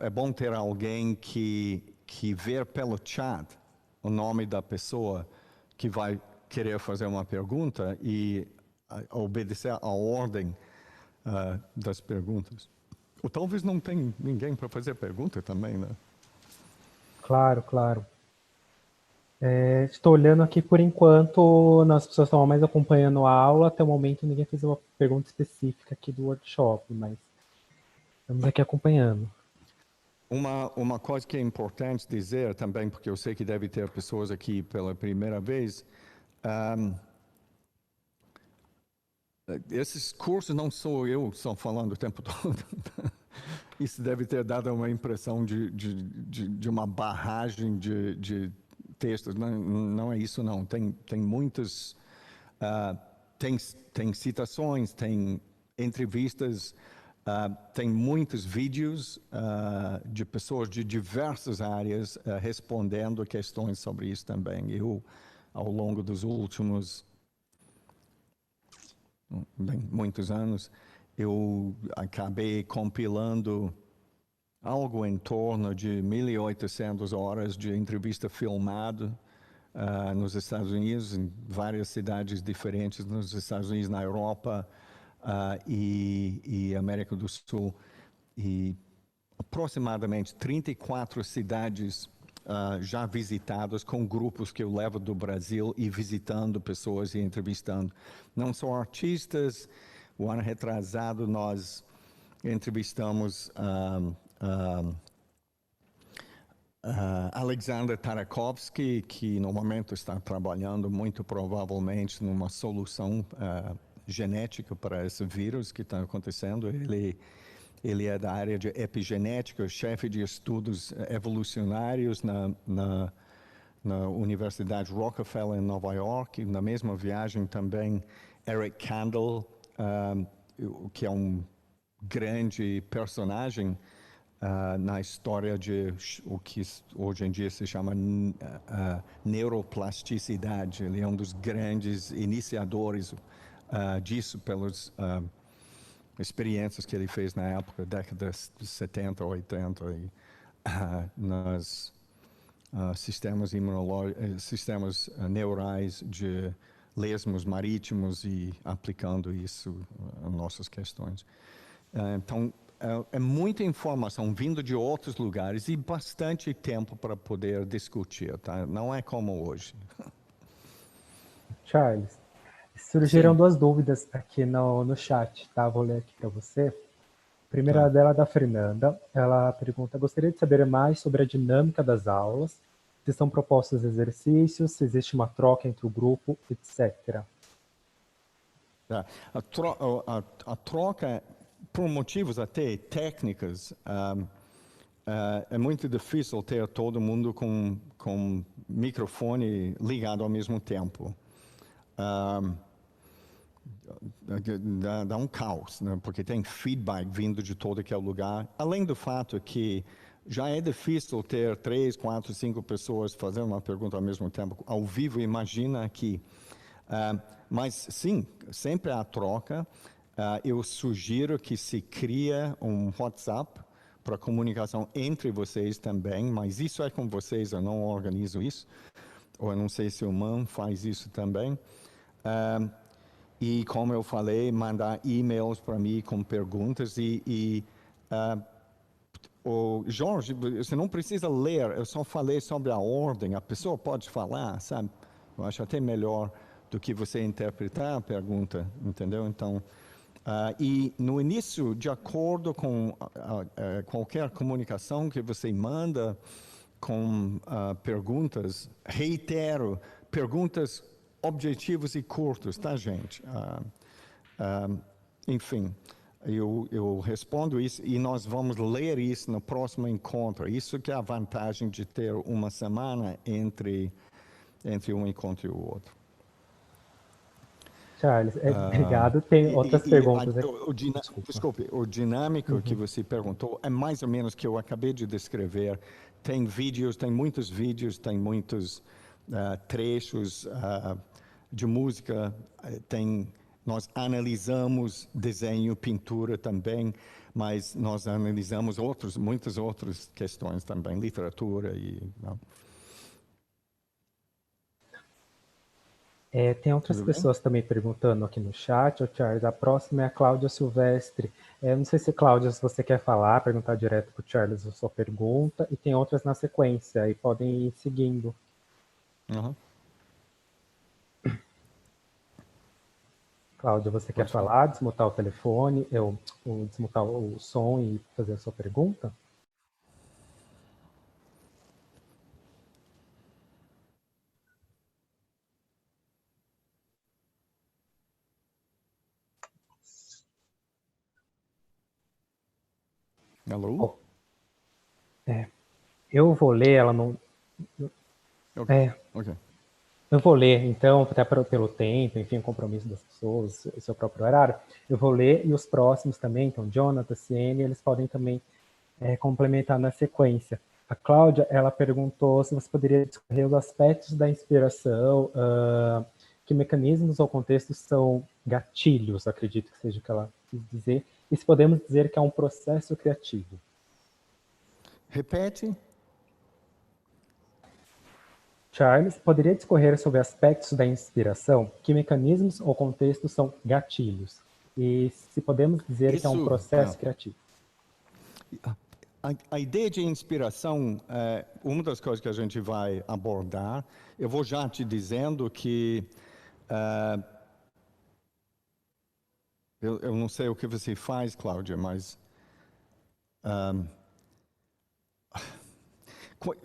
é bom ter alguém que vê pelo chat o nome da pessoa que vai querer fazer uma pergunta e obedecer à ordem das perguntas. Ou talvez não tenha ninguém para fazer pergunta também, né? Claro, claro. Estou olhando aqui por enquanto, as pessoas estão mais acompanhando a aula, até o momento ninguém fez uma pergunta específica aqui do workshop, mas estamos aqui acompanhando. Uma coisa que é importante dizer também, porque eu sei que deve ter pessoas aqui pela primeira vez, esses cursos não sou eu só falando o tempo todo. Isso deve ter dado uma impressão de uma barragem de textos. Não é isso, não. Tem muitas... tem citações, tem entrevistas, tem muitos vídeos de pessoas de diversas áreas respondendo questões sobre isso também. Eu, ao longo dos últimos muitos anos, eu acabei compilando algo em torno de 1.800 horas de entrevista filmada nos Estados Unidos, em várias cidades diferentes nos Estados Unidos, na Europa e América do Sul. E aproximadamente 34 cidades já visitadas com grupos que eu levo do Brasil e visitando pessoas e entrevistando. Não só artistas. O ano retrasado nós entrevistamos Alexander Tarakovsky, que no momento está trabalhando muito provavelmente numa solução genética para esse vírus que está acontecendo. Ele é da área de epigenética, chefe de estudos evolucionários na Universidade Rockefeller em Nova York. Na mesma viagem também Eric Kandel, que é um grande personagem na história de o que hoje em dia se chama neuroplasticidade. Ele é um dos grandes iniciadores disso pelas experiências que ele fez na época, décadas de 70, 80, nas sistemas neurais de lesmos marítimos e aplicando isso a nossas questões. Então, é muita informação vindo de outros lugares e bastante tempo para poder discutir, tá? Não é como hoje. Charles, surgiram Sim. duas dúvidas aqui no chat, tá? Vou ler aqui para você. Primeira dela é da Fernanda. Ela pergunta: gostaria de saber mais sobre a dinâmica das aulas, se são propostos exercícios, se existe uma troca entre o grupo, etc. Tá. A troca, por motivos até técnicos, é muito difícil ter todo mundo com microfone ligado ao mesmo tempo. Dá um caos, né? Porque tem feedback vindo de todo aquele lugar. Além do fato que já é difícil ter 3, 4, 5 pessoas fazendo uma pergunta ao mesmo tempo. Ao vivo, imagina aqui. Mas sim, sempre há troca. Eu sugiro que se crie um WhatsApp para comunicação entre vocês também, mas isso é com vocês, eu não organizo isso. Ou eu não sei se o Man faz isso também. E como eu falei, mandar e-mails para mim com perguntas o Jorge, você não precisa ler, eu só falei sobre a ordem, a pessoa pode falar, sabe? Eu acho até melhor do que você interpretar a pergunta, entendeu? Então, e no início, de acordo com qualquer comunicação que você manda com perguntas, reitero, perguntas objetivos e curtos, tá, gente? Enfim, eu respondo isso e nós vamos ler isso no próximo encontro. Isso que é a vantagem de ter uma semana entre um encontro e o outro. Charles, obrigado. Tem outras perguntas aqui. Desculpe, o dinâmico que você perguntou é mais ou menos o que eu acabei de descrever. Tem vídeos, tem muitos trechos de música, nós analisamos desenho, pintura também, mas nós analisamos muitas outras questões também, literatura e... Tem outras pessoas também perguntando aqui no chat, Charles. A próxima é a Cláudia Silvestre. Não sei se, Cláudia, se você quer falar, perguntar direto para o Charles a sua pergunta, e tem outras na sequência, e podem ir seguindo. Cláudia, você quer falar, desmutar o telefone, desmutar o som e fazer a sua pergunta? Alô? Eu vou ler, ela não... Ok. Eu vou ler, então, até pelo tempo, enfim, o compromisso das pessoas, o seu próprio horário, eu vou ler, e os próximos também, então, Jonathan, Ciene, eles podem também complementar na sequência. A Cláudia, ela perguntou se você poderia discorrer os aspectos da inspiração, que mecanismos ou contextos são gatilhos, acredito que seja o que ela quis dizer, e se podemos dizer que é um processo criativo. Repete. Charles, poderia discorrer sobre aspectos da inspiração? Que mecanismos ou contextos são gatilhos? E se podemos dizer que é um processo criativo? A ideia de inspiração é uma das coisas que a gente vai abordar. Eu vou já te dizendo que eu não sei o que você faz, Cláudia, mas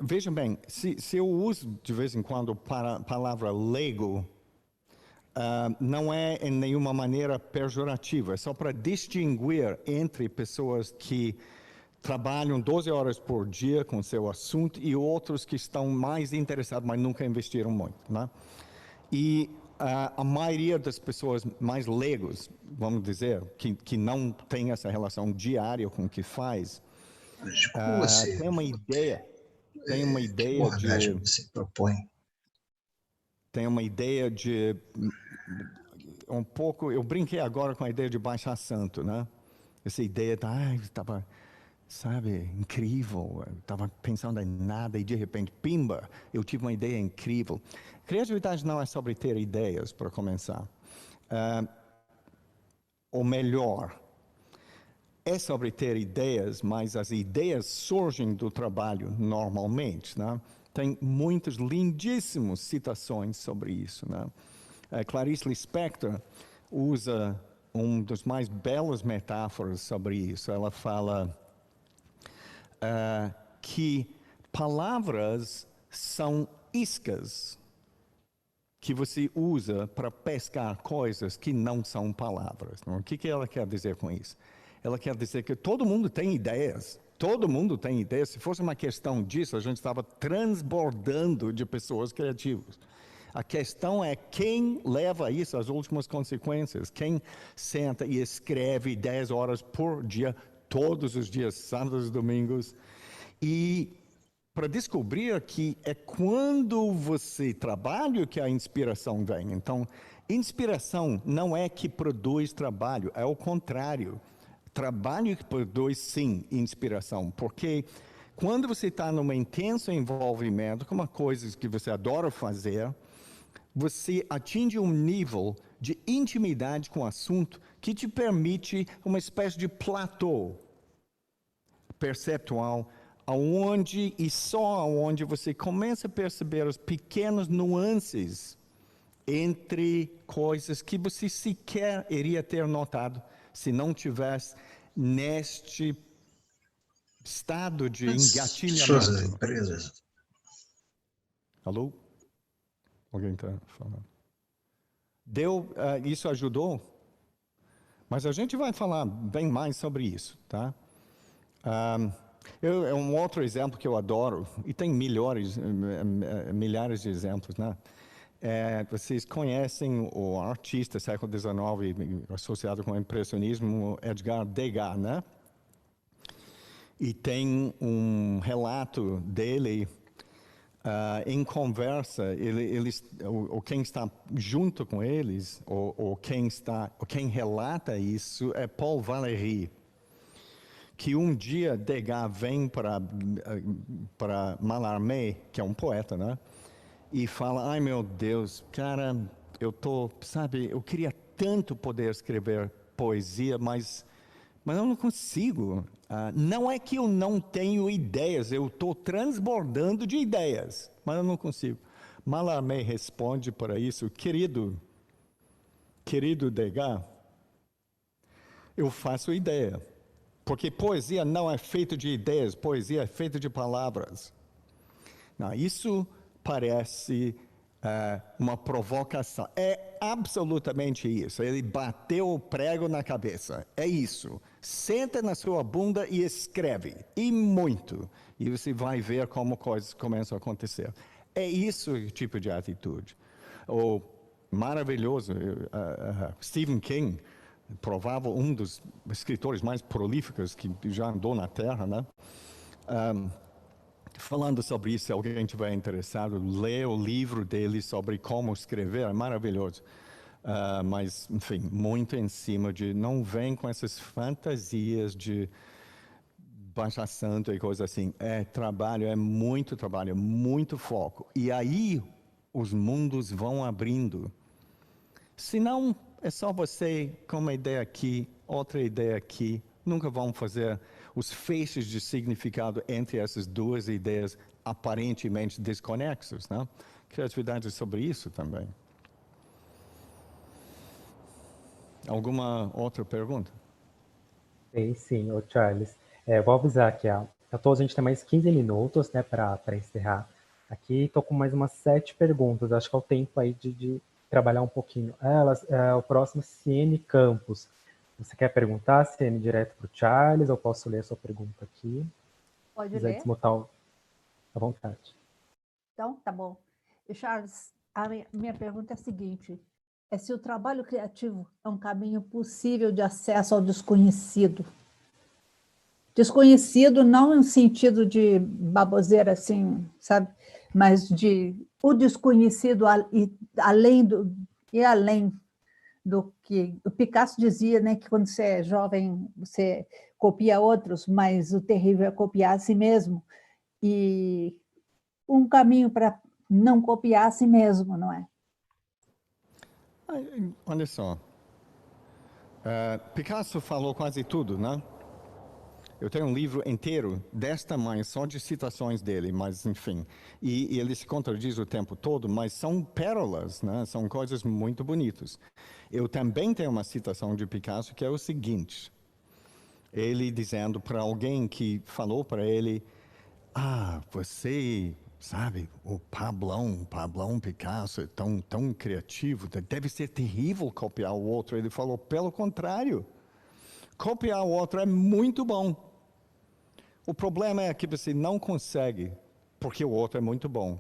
veja bem, se eu uso de vez em quando a palavra leigo, não é em nenhuma maneira pejorativa, é só para distinguir entre pessoas que trabalham 12 horas por dia com seu assunto e outros que estão mais interessados, mas nunca investiram muito, né? E a maioria das pessoas mais leigos, vamos dizer, que não tem essa relação diária com o que faz, tem uma ideia de... você propõe? Tem uma ideia de... um pouco... Eu brinquei agora com a ideia de baixar santo, né? Essa ideia estava... sabe, incrível, eu estava pensando em nada e de repente, pimba, eu tive uma ideia incrível. Criatividade não é sobre ter ideias, para começar. Ou melhor, é sobre ter ideias, mas as ideias surgem do trabalho normalmente, né? Tem muitas lindíssimas citações sobre isso, né? Clarice Lispector usa dos mais belos metáforas sobre isso. Ela fala que palavras são iscas que você usa para pescar coisas que não são palavras. Não? O que ela quer dizer com isso? Ela quer dizer que todo mundo tem ideias. Todo mundo tem ideias. Se fosse uma questão disso, a gente estava transbordando de pessoas criativas. A questão é quem leva isso às últimas consequências. Quem senta e escreve 10 horas por dia, todos os dias, sábados e domingos. E para descobrir que é quando você trabalha que a inspiração vem. Então, inspiração não é que produz trabalho, é o contrário. Trabalho que produz, sim, inspiração. Porque quando você está num intenso envolvimento com uma coisa que você adora fazer, você atinge um nível de intimidade com o assunto que te permite uma espécie de platô perceptual, aonde e só aonde você começa a perceber as pequenas nuances entre coisas que você sequer iria ter notado se não tivesse neste estado de Suas engatilhamento. empresas. Alô? Alguém está falando? Isso ajudou? Mas a gente vai falar bem mais sobre isso, tá? É um outro exemplo que eu adoro, e tem milhares de exemplos, né? Vocês conhecem o artista século XIX associado com o impressionismo, Edgar Degas, né? E tem um relato dele em conversa, quem está junto com eles, ou quem relata isso é Paul Valéry, que um dia Degas vem para Mallarmé, que é um poeta, né? E fala, ai meu Deus, cara, eu queria tanto poder escrever poesia, mas eu não consigo. Não é que eu não tenho ideias, eu estou transbordando de ideias, mas eu não consigo. Mallarmé responde para isso, querido Degas, eu faço ideia. Porque poesia não é feita de ideias, poesia é feita de palavras. Não, isso parece uma provocação. É absolutamente isso. Ele bateu o prego na cabeça. É isso. Senta na sua bunda e escreve. E muito. E você vai ver como coisas começam a acontecer. É isso o tipo de atitude. O maravilhoso Stephen King, provável um dos escritores mais prolíficos que já andou na Terra, né? Falando sobre isso, se alguém estiver interessado, lê o livro dele sobre como escrever, é maravilhoso. Mas, enfim, muito em cima de não vem com essas fantasias de baixa santo e coisa assim. É muito foco. E aí os mundos vão abrindo. Se não, é só você com uma ideia aqui, outra ideia aqui, nunca vão fazer os feixes de significado entre essas duas ideias aparentemente desconexas, né? Criatividade é sobre isso também. Alguma outra pergunta? Sim, ô Charles. Vou avisar aqui, a todos a gente tem mais 15 minutos, né, para encerrar. Aqui estou com mais umas 7 perguntas, acho que é o tempo aí de trabalhar um pouquinho. O próximo, Ciene Campos. Você quer perguntar, Ciene, direto para o Charles, ou posso ler a sua pergunta aqui? Pode ler? Desmutar à vontade. Então, tá bom. Charles, a minha pergunta é a seguinte: se o trabalho criativo é um caminho possível de acesso ao desconhecido? Desconhecido não no sentido de baboseira, assim, sabe? Mas o desconhecido além do que o Picasso dizia, né, que quando você é jovem você copia outros, mas o terrível é copiar a si mesmo, e um caminho para não copiar a si mesmo, não é? Olha só, Picasso falou quase tudo, né? Eu tenho um livro inteiro desse tamanho, só de citações dele, mas enfim. E ele se contradiz o tempo todo, mas são pérolas, né? São coisas muito bonitas. Eu também tenho uma citação de Picasso que é o seguinte. Ele dizendo para alguém que falou para ele, você, sabe, o Pablão Picasso é tão criativo, deve ser terrível copiar o outro. Ele falou, pelo contrário, copiar o outro é muito bom. O problema é que você não consegue, porque o outro é muito bom.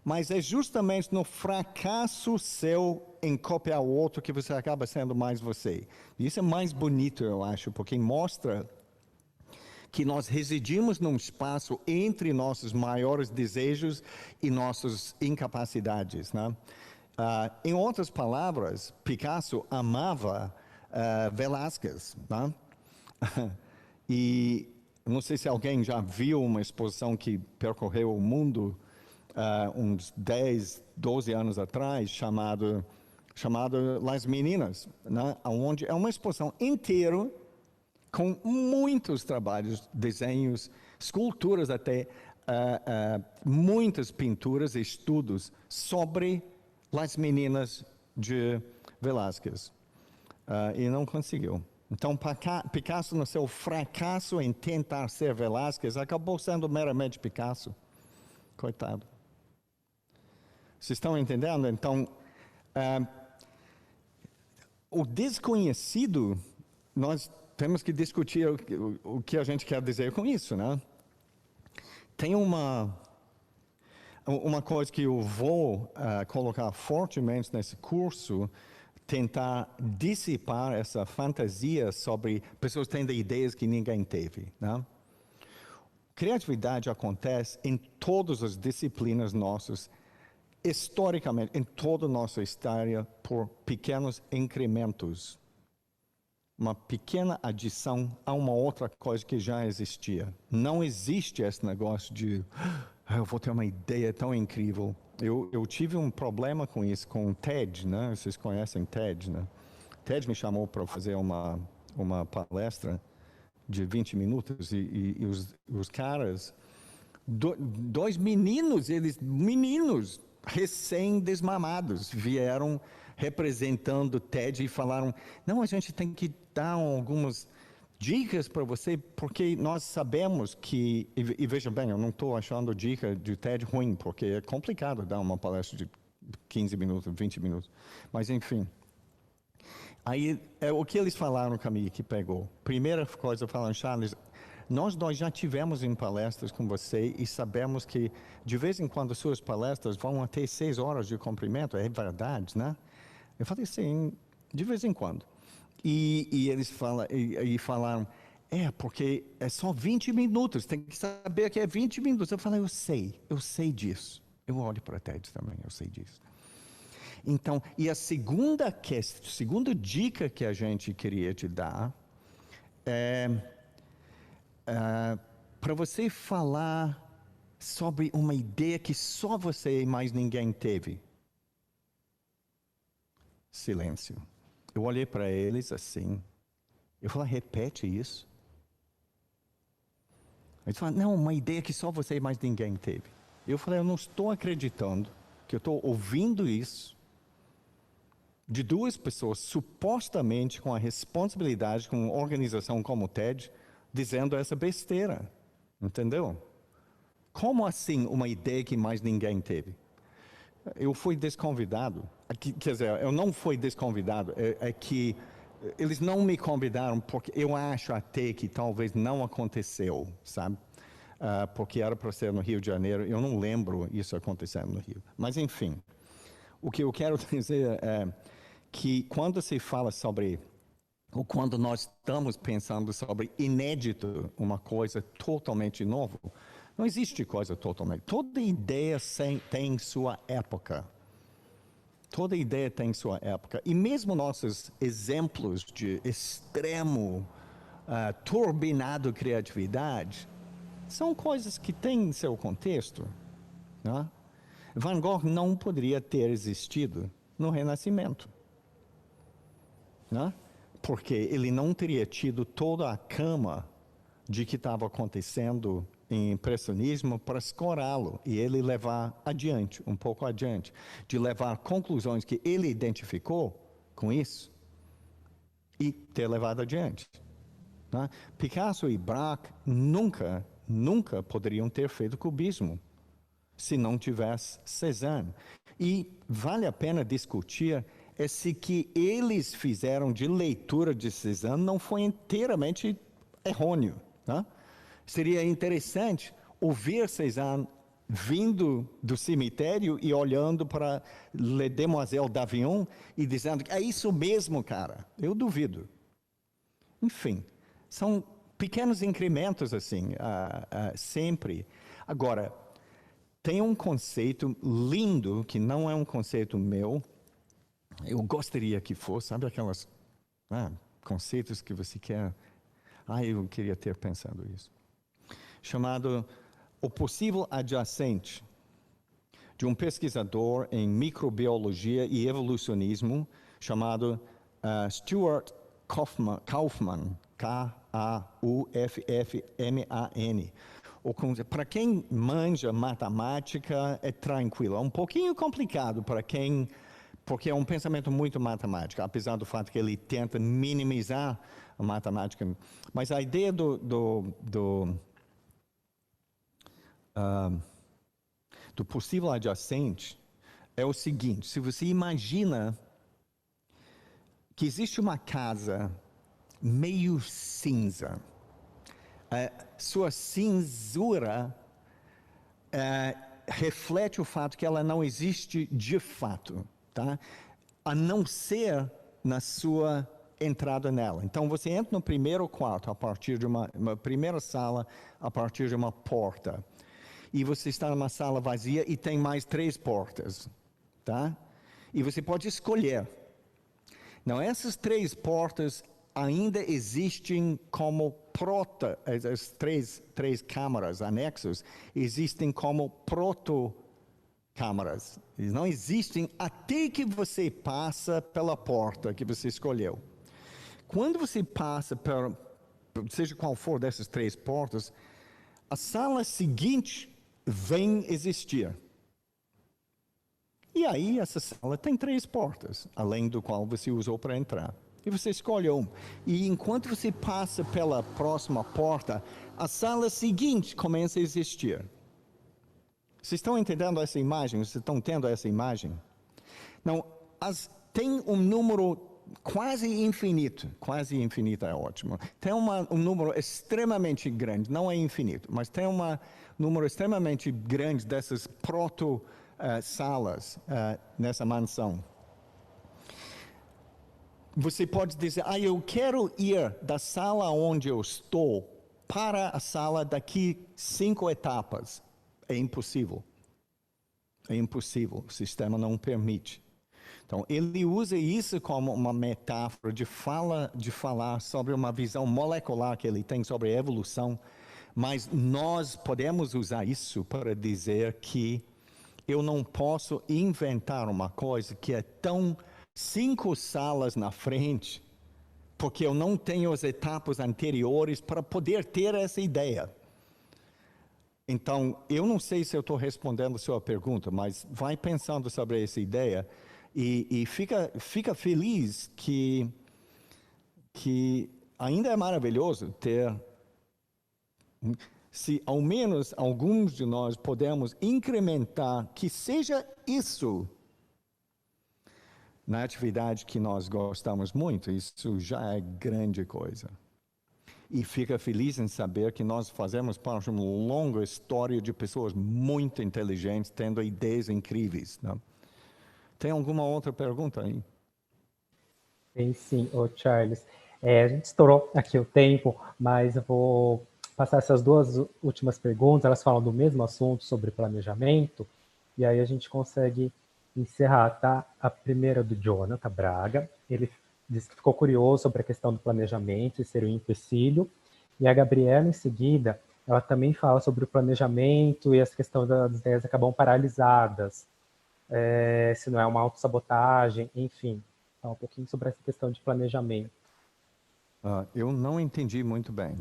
Mas é justamente no fracasso seu em copiar o outro que você acaba sendo mais você. E isso é mais bonito, eu acho, porque mostra que nós residimos num espaço entre nossos maiores desejos e nossas incapacidades, né? Em outras palavras, Picasso amava Velázquez, né? E não sei se alguém já viu uma exposição que percorreu o mundo uns 10, 12 anos atrás, chamada Las Meninas, né? Onde é uma exposição inteira com muitos trabalhos, desenhos, esculturas até, muitas pinturas e estudos sobre Las Meninas de Velázquez. E não conseguiu. Então, Picasso, no seu fracasso em tentar ser Velázquez, acabou sendo meramente Picasso. Coitado. Vocês estão entendendo? Então, o desconhecido, nós temos que discutir o que a gente quer dizer com isso, né? Tem uma coisa que eu vou colocar fortemente nesse curso, tentar dissipar essa fantasia sobre pessoas tendo ideias que ninguém teve, né? Criatividade acontece em todas as disciplinas nossas, historicamente, em toda a nossa história, por pequenos incrementos. Uma pequena adição a uma outra coisa que já existia. Não existe esse negócio de eu vou ter uma ideia tão incrível. Eu tive um problema com isso, com o TED, né? Vocês conhecem TED, né? TED me chamou para fazer uma palestra de 20 minutos e os caras, dois meninos recém-desmamados, vieram representando TED e falaram, não, a gente tem que dar algumas dicas para você, porque nós sabemos que, e veja bem, eu não estou achando dica de TED ruim, porque é complicado dar uma palestra de 15 minutos, 20 minutos, mas enfim. Aí, o que eles falaram comigo que pegou? Primeira coisa, falaram, Charles, nós dois já tivemos em palestras com você e sabemos que, de vez em quando, suas palestras vão até 6 horas de comprimento, é verdade, né? Eu falei, sim, de vez em quando. E eles falaram, porque é só 20 minutos, tem que saber que é 20 minutos. Eu falei, eu sei disso. Eu olho para a TED também, eu sei disso. Então, e a segunda dica que a gente queria te dar é para você falar sobre uma ideia que só você e mais ninguém teve. Silêncio. Eu olhei para eles assim. Eu falei, repete isso. Eles falaram, não, uma ideia que só você e mais ninguém teve. Eu falei, eu não estou acreditando que eu estou ouvindo isso de duas pessoas supostamente com a responsabilidade com uma organização como o TED, dizendo essa besteira. Entendeu? Como assim uma ideia que mais ninguém teve? Eu fui desconvidado. Quer dizer, eu não fui desconvidado. É que eles não me convidaram porque eu acho até que talvez não aconteceu, sabe? Porque era para ser no Rio de Janeiro. Eu não lembro isso acontecendo no Rio. Mas, enfim, o que eu quero dizer é que quando se fala sobre, ou quando nós estamos pensando sobre inédito, uma coisa totalmente nova, não existe coisa totalmente. Toda ideia tem sua época. Toda ideia tem sua época. E mesmo nossos exemplos de extremo, turbinado criatividade, são coisas que têm seu contexto. Né? Van Gogh não poderia ter existido no Renascimento. Né? Porque ele não teria tido toda a cama de que estava acontecendo em impressionismo para escorá-lo e ele levar adiante, um pouco adiante, de levar conclusões que ele identificou com isso e ter levado adiante. Né? Picasso e Braque nunca poderiam ter feito cubismo se não tivesse Cézanne. E vale a pena discutir se que eles fizeram de leitura de Cézanne não foi inteiramente errôneo. Né? Seria interessante ouvir Cézanne vindo do cemitério e olhando para Les Demoiselles d'Avignon e dizendo que é isso mesmo, cara. Eu duvido. Enfim, são pequenos incrementos assim, sempre. Agora, tem um conceito lindo, que não é um conceito meu, eu gostaria que fosse, sabe aquelas conceitos que você quer... eu queria ter pensado isso. Chamado o possível adjacente, de um pesquisador em microbiologia e evolucionismo, chamado Stuart Kauffman, K-A-U-F-F-M-A-N. Para quem manja matemática, é tranquilo. É um pouquinho complicado para quem... porque é um pensamento muito matemático, apesar do fato que ele tenta minimizar a matemática. Mas a ideia do possível adjacente é o seguinte: se você imagina que existe uma casa meio cinza, sua cinzura reflete o fato que ela não existe de fato, tá? A não ser na sua entrada nela. Então você entra no primeiro quarto a partir de uma primeira sala a partir de uma porta. E você está numa sala vazia e tem mais 3 portas, tá? E você pode escolher. Não, essas 3 portas ainda existem como as três câmaras anexos existem como proto-câmaras. Eles não existem até que você passa pela porta que você escolheu. Quando você passa por, seja qual for dessas 3 portas, a sala seguinte vem existir. E aí essa sala tem 3 portas, além do qual você usou para entrar. E você escolhe uma. E enquanto você passa pela próxima porta, a sala seguinte começa a existir. Vocês estão entendendo essa imagem? Vocês estão tendo essa imagem? Não, tem um número quase infinito é ótimo. Tem um número extremamente grande, não é infinito, mas tem um número extremamente grande dessas proto-salas nessa mansão. Você pode dizer, eu quero ir da sala onde eu estou para a sala daqui 5 etapas. É impossível. É impossível, o sistema não permite. Então, ele usa isso como uma metáfora de falar sobre uma visão molecular que ele tem sobre a evolução, mas nós podemos usar isso para dizer que eu não posso inventar uma coisa que é tão 5 salas na frente, porque eu não tenho as etapas anteriores para poder ter essa ideia. Então, eu não sei se eu estou respondendo a sua pergunta, mas vai pensando sobre essa ideia e fica feliz que ainda é maravilhoso ter, se ao menos alguns de nós podemos incrementar que seja isso na atividade que nós gostamos muito, isso já é grande coisa. E fica feliz em saber que nós fazemos parte de uma longa história de pessoas muito inteligentes, tendo ideias incríveis. Né? Tem alguma outra pergunta aí? Tem sim, Charles. A gente estourou aqui o tempo, mas eu vou passar essas 2 últimas perguntas. Elas falam do mesmo assunto, sobre planejamento, e aí a gente consegue encerrar, tá? A primeira do Jonathan Braga. Ele disse que ficou curioso sobre a questão do planejamento e ser um empecilho. E a Gabriela, em seguida, ela também fala sobre o planejamento e essa questão das ideias acabam paralisadas, se não é uma autossabotagem, enfim. Fala um pouquinho sobre essa questão de planejamento. Eu não entendi muito bem.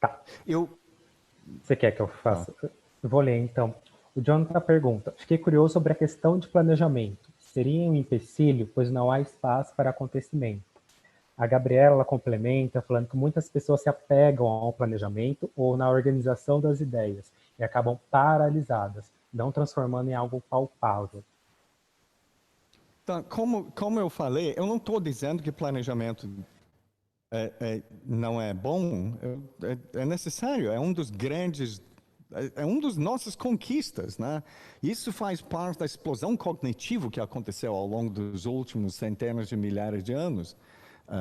Tá. Eu Você quer que eu faça? Eu vou ler, então. O Jonathan pergunta: fiquei curioso sobre a questão de planejamento. Seria um empecilho, pois não há espaço para acontecimento. A Gabriela ela complementa, falando que muitas pessoas se apegam ao planejamento ou na organização das ideias e acabam paralisadas, não transformando em algo palpável. Então, como eu falei, eu não estou dizendo que planejamento não é bom, é necessário, é um dos grandes, é um dos nossas conquistas, né? Isso faz parte da explosão cognitiva que aconteceu ao longo dos últimos centenas de milhares de anos.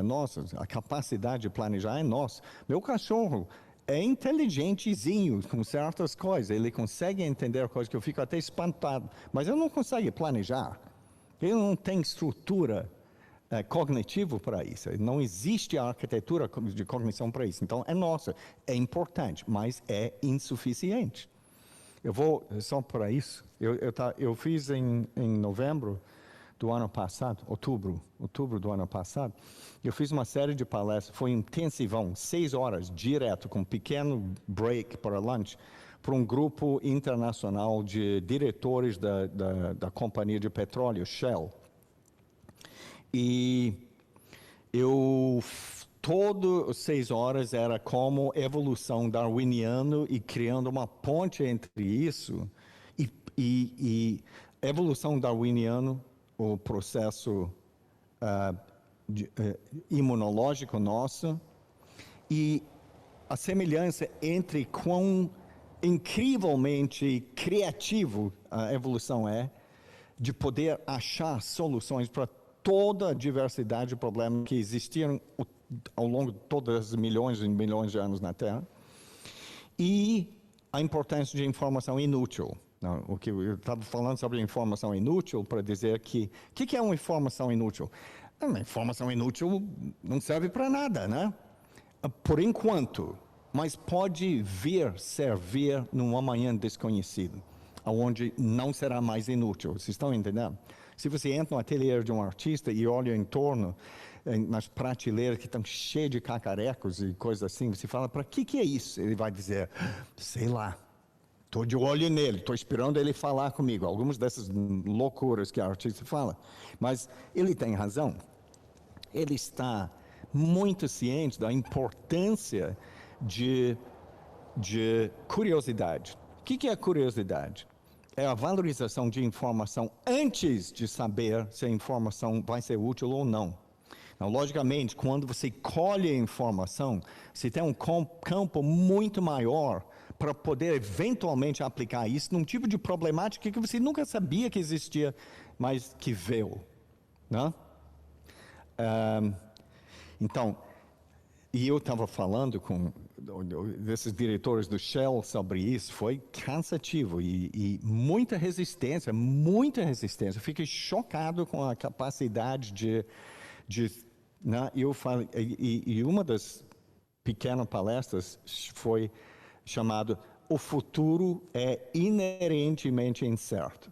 Nossa, a capacidade de planejar é nossa. Meu cachorro é inteligentezinho com certas coisas, ele consegue entender coisas que eu fico até espantado, mas ele não consegue planejar. Ele não tem estrutura cognitivo para isso. Não existe a arquitetura de cognição para isso. Então, é nossa, é importante, mas é insuficiente. Eu vou, só para isso, eu fiz em novembro do ano passado, outubro do ano passado, eu fiz uma série de palestras, foi intensivão, 6 horas, direto, com um pequeno break para lunch, para um grupo internacional de diretores da companhia de petróleo, Shell. E todo 6 horas era como evolução darwiniana e criando uma ponte entre isso e evolução darwiniana, o processo imunológico nosso, e a semelhança entre quão incrivelmente criativo a evolução é, de poder achar soluções para toda a diversidade de problemas que existiram ao longo de todos os milhões e milhões de anos na Terra, e a importância de informação inútil. Não, o que eu estava falando sobre informação inútil para dizer que o que é uma informação inútil? Uma informação inútil não serve para nada, né? Por enquanto, mas pode vir servir num amanhã desconhecido, onde não será mais inútil. Vocês estão entendendo? Se você entra no ateliê de um artista e olha em torno, nas prateleiras que estão cheias de cacarecos e coisas assim, você fala, para que é isso? Ele vai dizer, sei lá. Estou de olho nele, estou esperando ele falar comigo. Algumas dessas loucuras que a artista fala. Mas ele tem razão. Ele está muito ciente da importância de curiosidade. O que é curiosidade? É a valorização de informação antes de saber se a informação vai ser útil ou não. Então, logicamente, quando você colhe a informação, você tem um campo muito maior para poder eventualmente aplicar isso num tipo de problemática que você nunca sabia que existia, mas que veio, né? Então, e eu estava falando com desses diretores do Shell sobre isso, foi cansativo e muita resistência. Eu fiquei chocado com a capacidade de né? Eu falei, e uma das pequenas palestras foi chamado "O futuro é inerentemente incerto",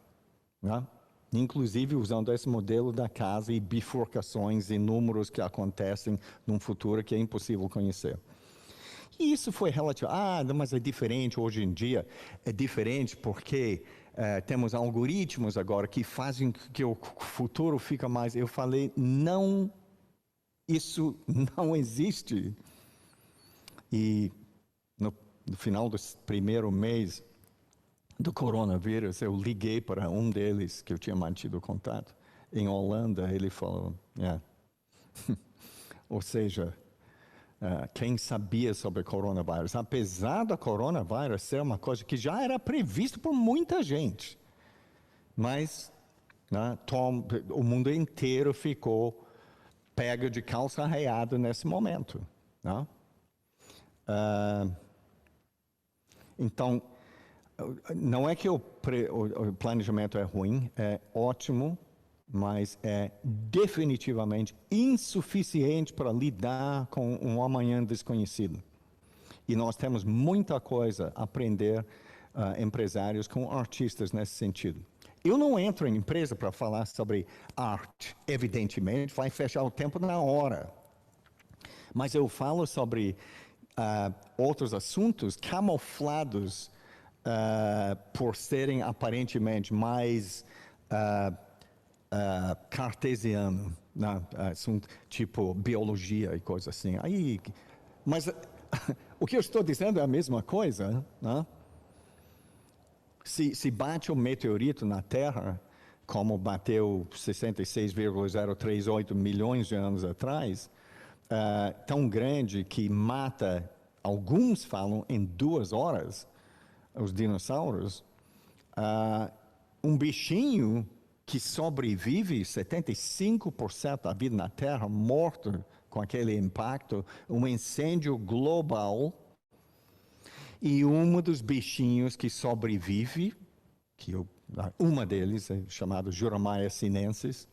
né? Inclusive usando esse modelo da casa e bifurcações e números que acontecem num futuro que é impossível conhecer. E isso foi relativo. Mas é diferente hoje em dia. É diferente porque temos algoritmos agora que fazem que o futuro fica mais... Eu falei, não, isso não existe. E no final do primeiro mês do coronavírus, eu liguei para um deles que eu tinha mantido contato em Holanda. Ele falou, ou seja, quem sabia sobre o coronavírus, apesar do coronavírus ser uma coisa que já era prevista por muita gente, mas né, o mundo inteiro ficou pego de calça arreada nesse momento, né? Então, não é que o planejamento é ruim, é ótimo, mas é definitivamente insuficiente para lidar com um amanhã desconhecido. E nós temos muita coisa a aprender, empresários com artistas nesse sentido. Eu não entro em empresa para falar sobre arte, evidentemente, vai fechar o tempo na hora. Mas eu falo sobre outros assuntos camuflados por serem aparentemente mais cartesiano, né? Assunto tipo biologia e coisas assim. Mas o que eu estou dizendo é a mesma coisa, né? Se bate um meteorito na Terra, como bateu 66,038 milhões de anos atrás, tão grande que mata, alguns falam, em 2 horas, os dinossauros, um bichinho que sobrevive 75% da vida na Terra, morto com aquele impacto, um incêndio global, e um dos bichinhos que sobrevive, uma deles é chamado Juramaia sinensis,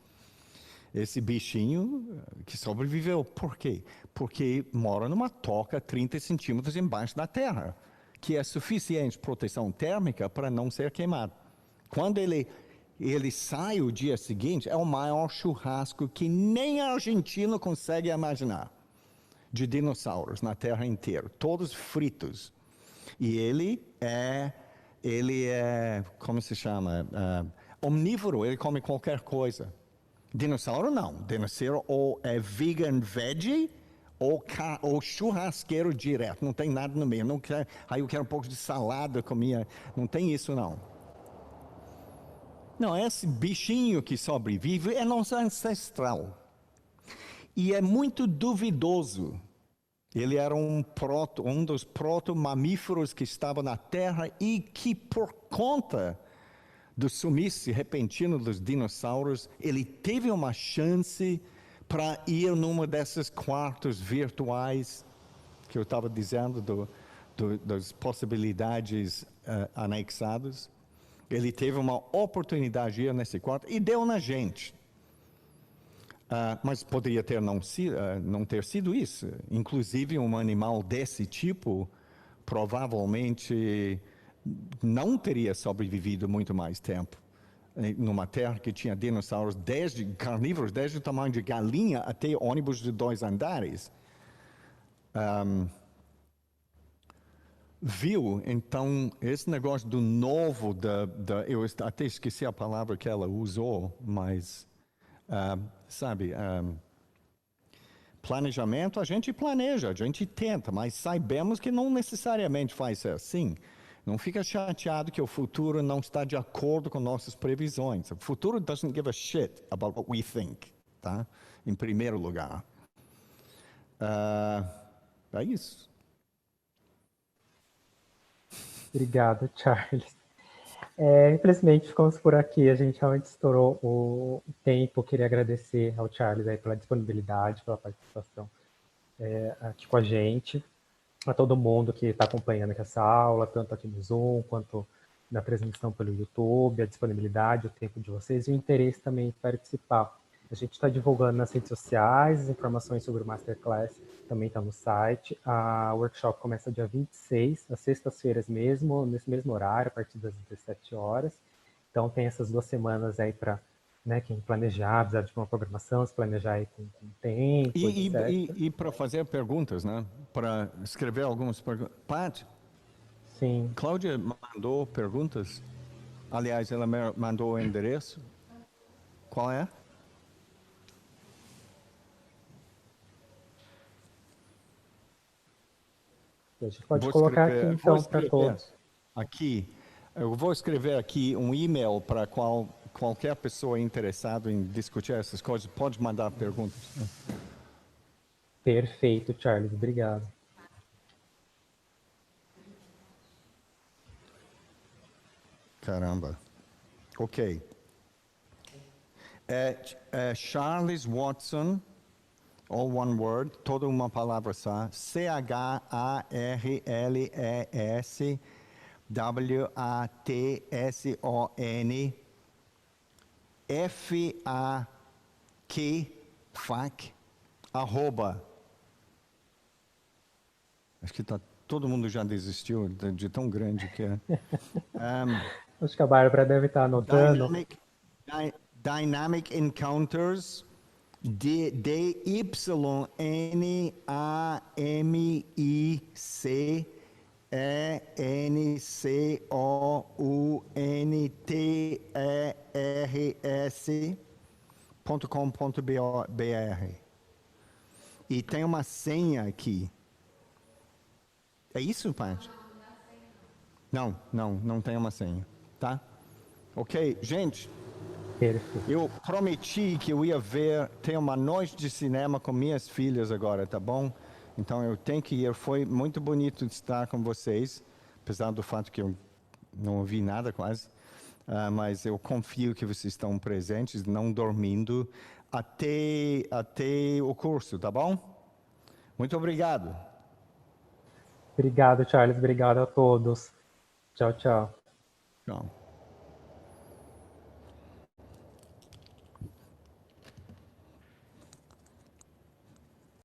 esse bichinho que sobreviveu. Por quê? Porque mora numa toca 30 centímetros embaixo da terra, que é suficiente proteção térmica para não ser queimado. Quando ele sai o dia seguinte, é o maior churrasco que nem a Argentina consegue imaginar, de dinossauros na terra inteira, todos fritos. E ele é, como se chama? Omnívoro, ele come qualquer coisa. Dinossauro não. Dinossauro ou é vegan veggie ou churrasqueiro direto. Não tem nada no meio. Não quer, aí eu quero um pouco de salada, comia. Não tem isso não. Não, esse bichinho que sobrevive é nosso ancestral. E é muito duvidoso. Ele era um dos proto-mamíferos que estava na Terra e que, por conta do sumiço repentino dos dinossauros, ele teve uma chance para ir numa desses quartos virtuais que eu estava dizendo, das possibilidades anexadas. Ele teve uma oportunidade de ir nesse quarto e deu na gente. Mas poderia não ter sido isso. Inclusive, um animal desse tipo provavelmente não teria sobrevivido muito mais tempo numa terra que tinha dinossauros carnívoros, desde o tamanho de galinha até ônibus de 2 andares. Viu? Então, esse negócio do novo, eu até esqueci a palavra que ela usou, mas... planejamento, a gente planeja, a gente tenta, mas sabemos que não necessariamente vai ser assim. Não fica chateado que o futuro não está de acordo com nossas previsões. O futuro doesn't give a shit about what we think, tá? Em primeiro lugar. É isso. Obrigado, Charles. Infelizmente, ficamos por aqui. A gente realmente estourou o tempo. Queria agradecer ao Charles aí pela disponibilidade, pela participação aqui com a gente, a todo mundo que está acompanhando aqui essa aula, tanto aqui no Zoom, quanto na transmissão pelo YouTube, a disponibilidade, o tempo de vocês e o interesse também em participar. A gente está divulgando nas redes sociais, as informações sobre o Masterclass também está no site. O workshop começa dia 26, às sextas-feiras mesmo, nesse mesmo horário, a partir das 17 horas. Então tem essas 2 semanas aí para quem planejar, precisar de uma programação, se planejar aí com tempo, etc. E para fazer perguntas, né? Para escrever algumas perguntas. Pat? Sim. Cláudia mandou perguntas? Aliás, ela mandou o endereço. Qual é? A gente pode colocar aqui, então, para todos. Aqui, eu vou escrever aqui um e-mail para qualquer pessoa interessada em discutir essas coisas. Pode mandar perguntas. Perfeito, Charles. Obrigado. Caramba. Ok. Charles Watson, all one word, toda uma palavra só. CharlesWatson, FAQ, @ Acho que todo mundo já desistiu de tão grande que é. Acho que a Bárbara deve estar anotando. Dynamic Encounters, DYNNICENCOUNTERS.com.br. E tem uma senha aqui. É isso, Paty? Não tem uma senha, tá? Ok, gente, Perfeito. eu prometi que eu ia ter uma noite de cinema com minhas filhas agora, tá bom? Então eu tenho que ir. Foi muito bonito estar com vocês, apesar do fato que eu não ouvi nada quase. Mas eu confio que vocês estão presentes, não dormindo, até o curso, tá bom? Muito obrigado. Obrigado, Charles. Obrigado a todos. Tchau, tchau. Tchau.